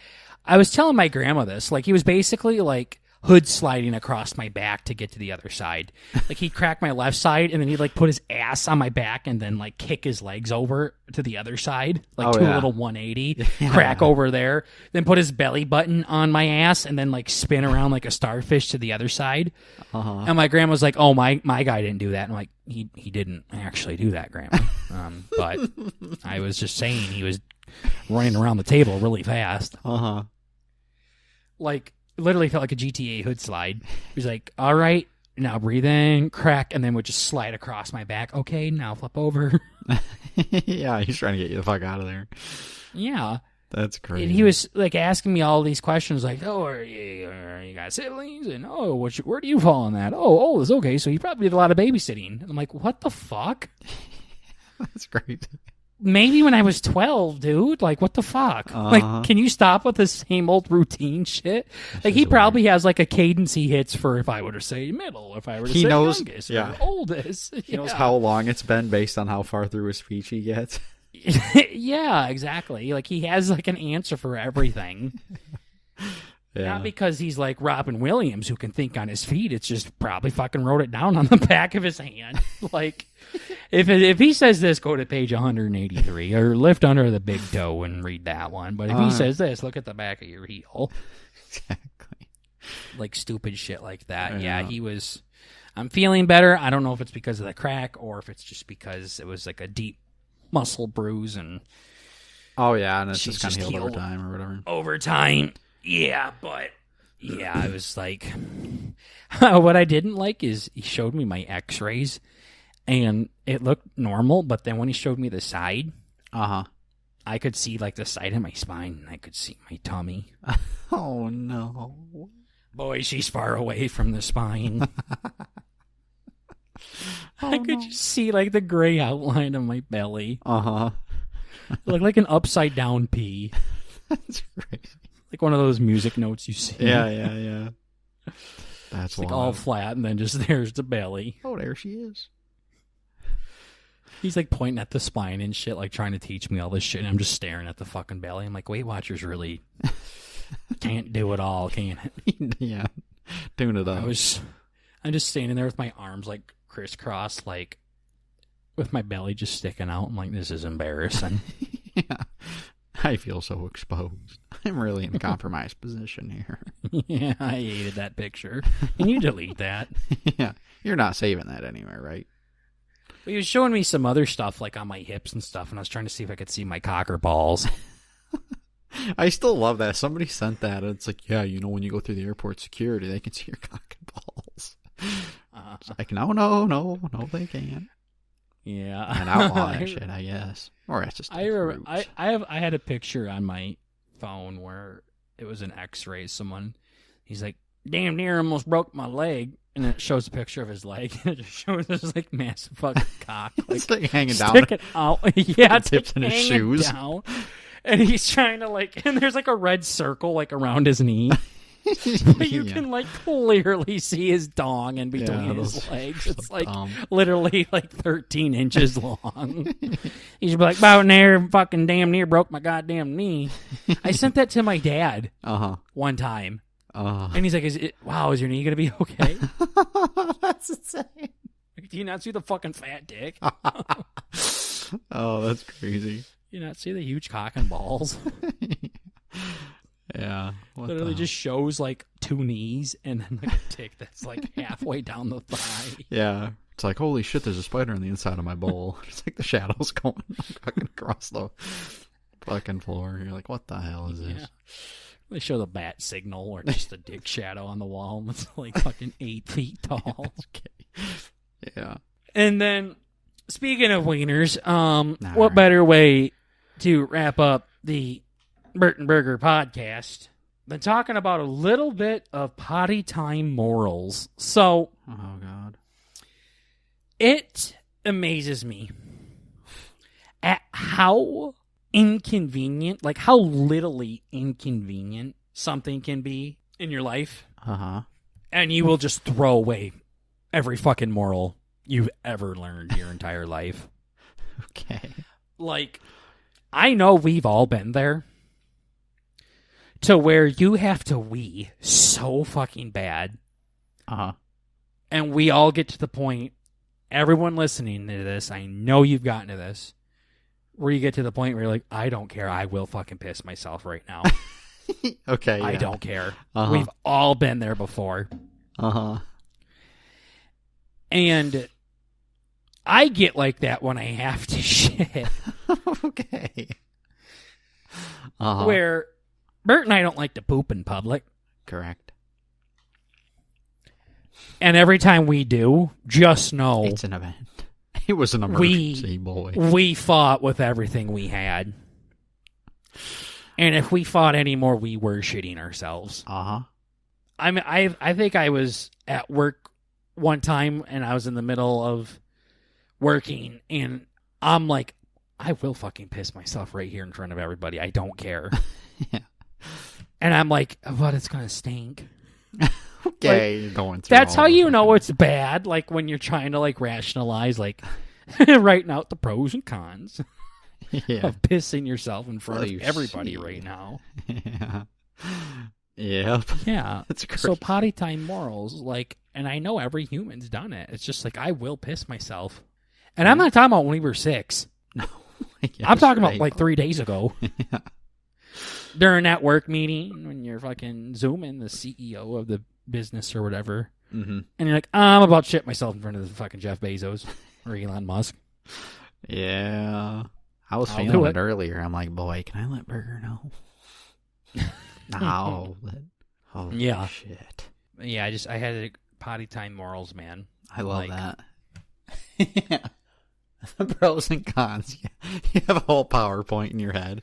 I was telling my grandma this. Like, he was basically like hood sliding across my back to get to the other side. Like, he'd crack my left side, and then he'd like put his ass on my back and then like kick his legs over to the other side. Like a little 180, crack over there. Then put his belly button on my ass and then like spin around like a starfish to the other side. And my grandma was like, oh, my guy didn't do that. And I'm like, he didn't actually do that, Grandma. But I was just saying he was running around the table really fast. Like, literally felt like a GTA hood slide. He was like, all right, now breathe in, crack, and then would just slide across my back. Okay, now flip over. Yeah, he's trying to get you the fuck out of there. Yeah. That's crazy. And he was like asking me all these questions like, oh, are you got siblings? And oh, where do you fall on that? Oh, it's okay, so you probably did a lot of babysitting. And I'm like, what the fuck? That's crazy. Maybe when I was 12, dude. Like, what the fuck? Like, can you stop with the same old routine shit? Like, he probably has, like, a cadence he hits for if I were to say middle, if I were to say youngest or oldest. He knows how long it's been based on how far through his speech he gets. Yeah, exactly. Like, he has, like, an answer for everything. Not because he's like Robin Williams who can think on his feet. It's just probably fucking wrote it down on the back of his hand. Like, if he says this, go to page 183 or lift under the big toe and read that one. But if he says this, look at the back of your heel. Exactly. Like stupid shit like that. Yeah, he was. I'm feeling better. I don't know if it's because of the crack or if it's just because it was like a deep muscle bruise and. Oh yeah, and it's just kind of healed over time or whatever. Over time. Yeah, but yeah, I was like, what I didn't like is he showed me my x-rays and it looked normal, but then when he showed me the side, I could see like the side of my spine and I could see my tummy. Oh no. Boy, she's far away from the spine. I could just see like the gray outline of my belly. It looked like an upside down P. That's crazy. Like one of those music notes you see. Yeah. That's like all flat, and then just there's the belly. Oh, there she is. He's like pointing at the spine and shit, like trying to teach me all this shit, and I'm just staring at the fucking belly. I'm like, Weight Watchers really can't do it all, can it? Yeah, doing it up. I'm just standing there with my arms like crisscrossed, like with my belly just sticking out. I'm like, this is embarrassing. Yeah. I feel so exposed. I'm really in a compromised position here. Yeah, I hated that picture. Can you delete that? Yeah. You're not saving that anywhere, right? But he was showing me some other stuff, like on my hips and stuff, and I was trying to see if I could see my cock or balls. I still love that. Somebody sent that, and it's like, yeah, you know, when you go through the airport security, they can see your cock and balls. It's like, no, they can't. Yeah, and outlaw that shit, I guess. Or that's just. I had a picture on my phone where it was an X-ray. He's like, damn near almost broke my leg, and it shows a picture of his leg. It just shows his like massive fucking cock, like, It's like hanging down. sticking out. Yeah, it's Tips like in his hanging shoes. down. And he's trying to like, and there's like a red circle like around his knee. But you can like clearly see his dong in between his legs. It's like literally like 13 inches long. He's be like, about there, fucking damn near broke my goddamn knee. I sent that to my dad one time. And he's like, is your knee gonna be okay? That's insane. Do you not see the fucking fat dick? Oh, that's crazy. You not see the huge cock and balls? Yeah. Literally just shows like 2 knees and then like a dick that's like halfway down the thigh. Yeah. It's like, holy shit, there's a spider on the inside of my bowl. It's like the shadows going fucking across the fucking floor. You're like, what the hell is this? Yeah. They show the bat signal or just a dick shadow on the wall. It's like fucking 8 feet tall. Okay. Yeah. And then, speaking of wieners, what better way to wrap up the Buwt and Buwgew podcast than talking about a little bit of potty time morals? So, oh God, it amazes me at how inconvenient, like how littly inconvenient something can be in your life. And you will just throw away every fucking moral you've ever learned your entire life. Okay. Like, I know we've all been there to where you have to wee so fucking bad. And we all get to the point, everyone listening to this, I know you've gotten to this, where you get to the point where you're like, I don't care, I will fucking piss myself right now. Okay. I don't care. We've all been there before. And I get like that when I have to shit. Okay. Where Bert and I don't like to poop in public. Correct. And every time we do, just know it's an event. It was an emergency, boy. We fought with everything we had. And if we fought anymore, we were shitting ourselves. I mean, I think I was at work one time, and I was in the middle of working, and I'm like, I will fucking piss myself right here in front of everybody. I don't care. Yeah. And I'm like, but it's going to stink. Okay, like, you're going through that's how you know it's bad, like when you're trying to like rationalize, like writing out the pros and cons of pissing yourself in front of everybody right now. Yeah. Yep. Yeah. That's crazy. So potty time morals, like, and I know every human's done it. It's just like, I will piss myself. And I'm not talking about when we were 6. No. I'm talking about like 3 days ago. Yeah. During that work meeting, when you're fucking Zooming the CEO of the business or whatever, and you're like, I'm about to shit myself in front of the fucking Jeff Bezos or Elon Musk. Yeah. I was feeling it earlier. I'm like, boy, can I let Burger know? No. Oh, yeah. Shit. Yeah, I had a potty time morals, man. I love that. Yeah. The pros and cons. You have a whole PowerPoint in your head.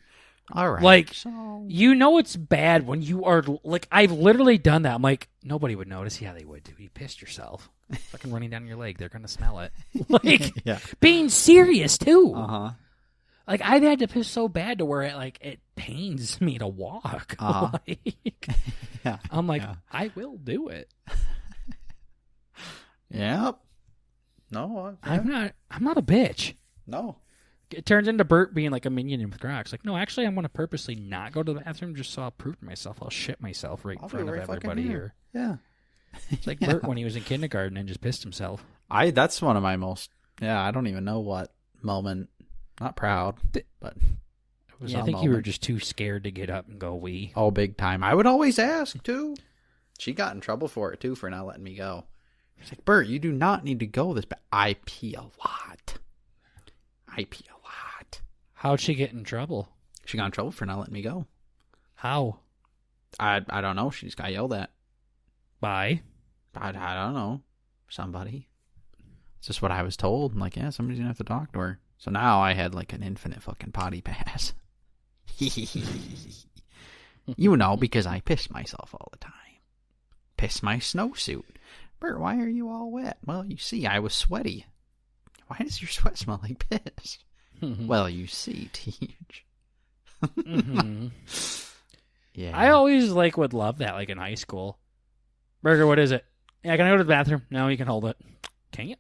All right. Like, you know it's bad when you are, like, I've literally done that. I'm like, nobody would notice. Yeah, they would, dude. You pissed yourself. Fucking running down your leg. They're going to smell it. Like, being serious, too. Like, I've had to piss so bad to where it pains me to walk. Like, I'm like, I will do it. Yep. No. I'm not a bitch. No. It turns into Bert being like a minion with Crocs. Like, no, actually, I'm going to purposely not go to the bathroom just so I'll prove to myself. I'll shit myself right in front of everybody here. Yeah. It's like Bert when he was in kindergarten and just pissed himself. That's one of my most, I don't even know what moment. Not proud, but it was I think you were just too scared to get up and go wee. Oh, big time. I would always ask, too. She got in trouble for it, too, for not letting me go. She's like, Bert, you do not need to go this bad. I pee a lot. How'd she get in trouble? She got in trouble for not letting me go. How? I don't know. She just got yelled at. By? I don't know. Somebody. It's just what I was told. I'm like, somebody's going to have to talk to her. So now I had like an infinite fucking potty pass. You know, because I piss myself all the time. Piss my snowsuit. Bert, why are you all wet? Well, you see, I was sweaty. Why does your sweat smell like piss? Well, you see, Teach. Yeah. I always would love that, in high school. Burger, what is it? Yeah, can I go to the bathroom? No, you can hold it. Can you?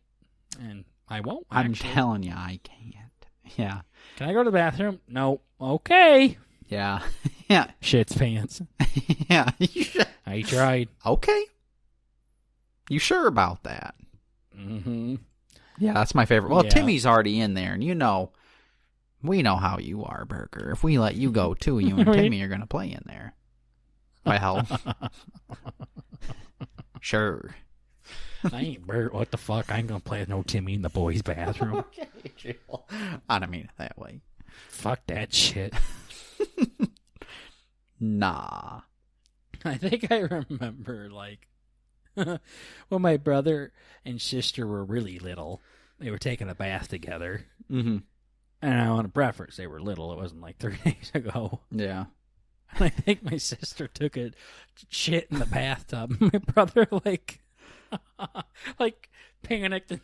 And I won't. I'm telling you, I can't. Yeah. Can I go to the bathroom? No. Okay. Yeah. Yeah. Shit's pants. Yeah. I tried. Okay. You sure about that? Mm-hmm. Yeah, that's my favorite. Well, Yeah. Timmy's already in there, and we know how you are, Burger. If we let you go, too, you and Timmy are going to play in there. Well, sure. I ain't Bert. What the fuck? I ain't going to play with no Timmy in the boys' bathroom. Okay, Jill. I don't mean it that way. Fuck that shit. Nah. I think I remember, when my brother and sister were really little, they were taking a bath together. Mm-hmm. And I want to preface, they were little. It wasn't 3 days ago. Yeah. And I think my sister took a shit in the bathtub. My brother, panicked and,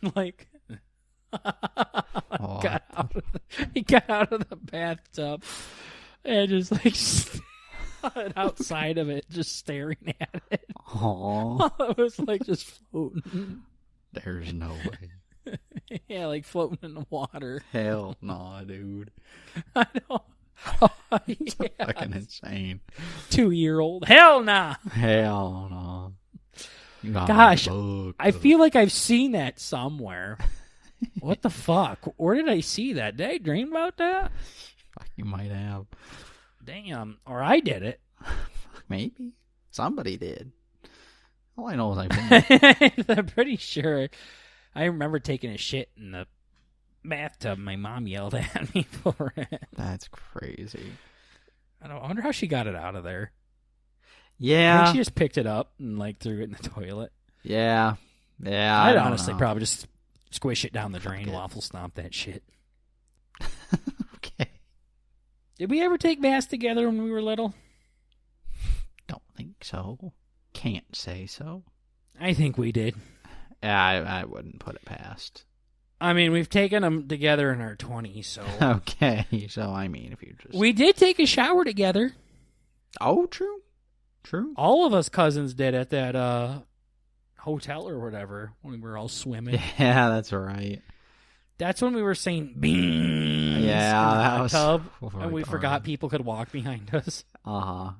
he got out of the bathtub and just, stood outside of it, just staring at it. Aww. It was, just floating. There's no way. Yeah, floating in the water. Hell no, dude. I know. Oh, It's yeah. fucking insane. 2-year-old. Hell nah. Hell no. Gosh, I feel like I've seen that somewhere. What the fuck? Where did I see that? Did I dream about that? You might have. Damn. Or I did it. Maybe. Somebody did. All I know is I've been there. I'm pretty sure. I remember taking a shit in the bathtub. My mom yelled at me for it. That's crazy. I wonder how she got it out of there. I Yeah. think she just picked it up and threw it in the toilet. Yeah. Yeah. I'd don't honestly know. probably just squish it down the drain, it. waffle stomp that shit. Okay. Did we ever take baths together when we were little? Don't think so. Can't say so. I think we did. Yeah, I wouldn't put it past. I mean, we've taken them together in our 20s, so... Okay, so I mean, if you just... We did take a shower together. Oh, true. True. All of us cousins did at that hotel or whatever when we were all swimming. Yeah, that's right. That's when we were saying beans in the that was tub, before and we darn. forgot people could walk behind us. Uh-huh.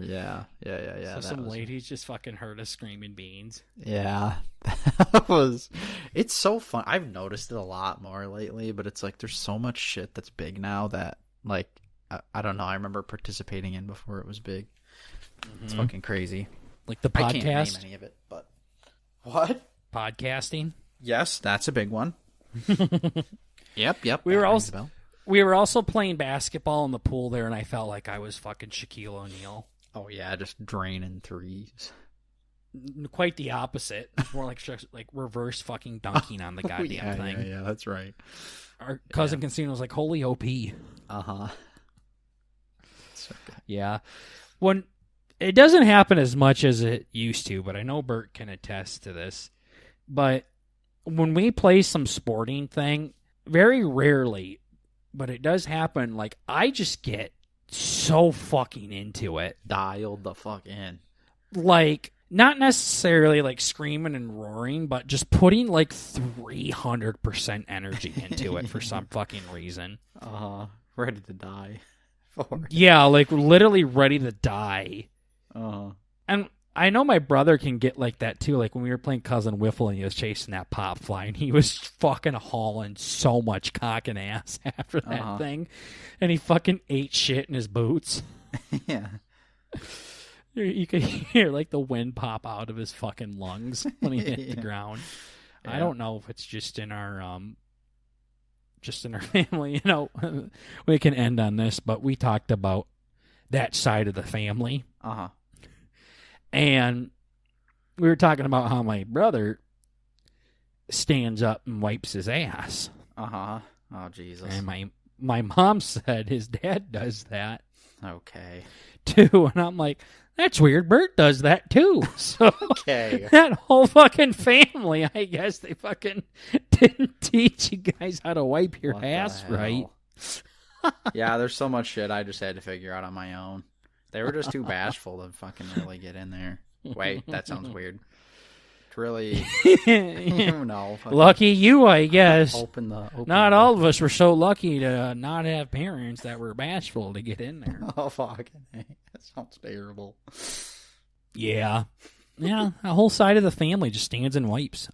Yeah. So that some was... ladies just fucking heard us screaming beans. Yeah. That was... It's so fun. I've noticed it a lot more lately, but it's there's so much shit that's big now that, I don't know, I remember participating in before it was big. Mm-hmm. It's fucking crazy. Like the I can't name podcast? any of it, but... What? Podcasting? Yes, that's a big one. Yep. We were also playing basketball in the pool there, and I felt like I was fucking Shaquille O'Neal. Oh, yeah, just draining threes. Quite the opposite. It's more like reverse fucking dunking on the goddamn thing. Yeah, that's right. Our cousin Casino was like, holy OP. Uh-huh. So yeah. When it doesn't happen as much as it used to, but I know Bert can attest to this. But when we play some sporting thing, very rarely, but it does happen, I just get so fucking into it. Dialed the fuck in. Not necessarily screaming and roaring, but just putting 300% energy into it for some fucking reason. Ready to die. Yeah, literally ready to die. And I know my brother can get like that too. When we were playing Cousin Wiffle and he was chasing that pop fly and he was fucking hauling so much cock and ass after that thing. And he fucking ate shit in his boots. Yeah. You could hear the wind pop out of his fucking lungs when he hit the ground. Yeah. I don't know if it's just in our family. We can end on this, but we talked about that side of the family. And we were talking about how my brother stands up and wipes his ass. Oh, Jesus. And my mom said his dad does that. Okay. Too. And I'm like, That's weird. Bert does that too. So Okay. that whole fucking family, I guess they fucking didn't teach you guys how to wipe your What the ass right. hell? Yeah, there's so much shit I just had to figure out on my own. They were just too bashful to fucking really get in there. Wait, that sounds weird. It's really... no. Lucky you, I guess. Open Not all of us were so lucky to not have parents that were bashful to get in there. Oh, fucking hey. That sounds terrible. Yeah. Yeah, a whole side of the family just stands and wipes.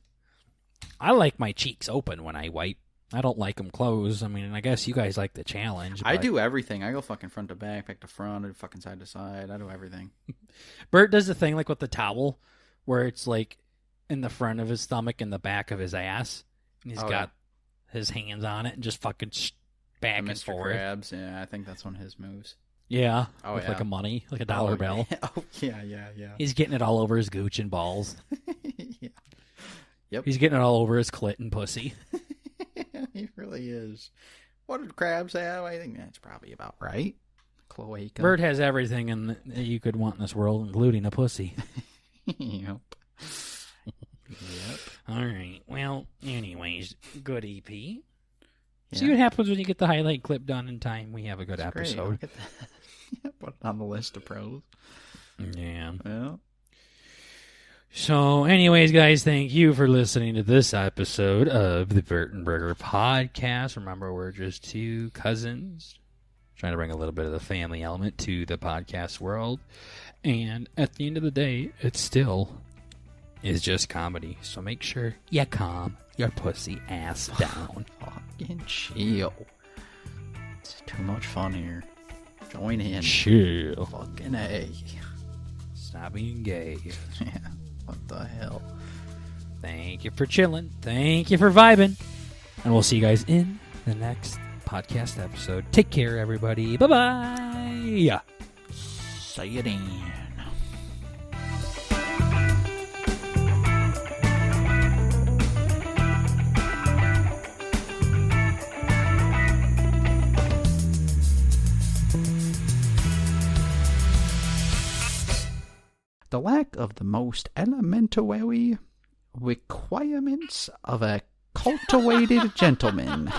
I like my cheeks open when I wipe. I don't like them closed. I mean, I guess you guys like the challenge. I but... do everything. I go fucking front to back to front, and fucking side to side. I do everything. Bert does the thing like with the towel, where it's like in the front of his stomach and the back of his ass. And he's got his hands on it and just fucking back and Mr. forth. Krabs, yeah, I think that's one of his moves. Yeah, Oh, with yeah. like a money, like a dollar bill. Oh, yeah. He's getting it all over his gooch and balls. Yeah. Yep. He's getting it all over his clit and pussy. He really is. What did crabs have? I think that's probably about right. Cloaca. Bert has everything that you could want in this world, including a pussy. Yep. All right. Well, anyways, good EP. Yeah. See what happens when you get the highlight clip done in time. We have a good That's episode. great. Put it on the list of pros. Yeah. Well. So, anyways, guys, thank you for listening to this episode of the Buwt and Buwgew podcast. Remember, we're just two cousins trying to bring a little bit of the family element to the podcast world. And at the end of the day, it still is just comedy. So make sure you calm your pussy ass down. Fucking chill. It's too much fun here. Join in. Chill. Fucking A. Stop being gay. Yeah. What the hell? Thank you for chilling. Thank you for vibing. And we'll see you guys in the next podcast episode. Take care, everybody. Bye-bye. Say it in. The lack of the most elementary requirements of a cultivated gentleman.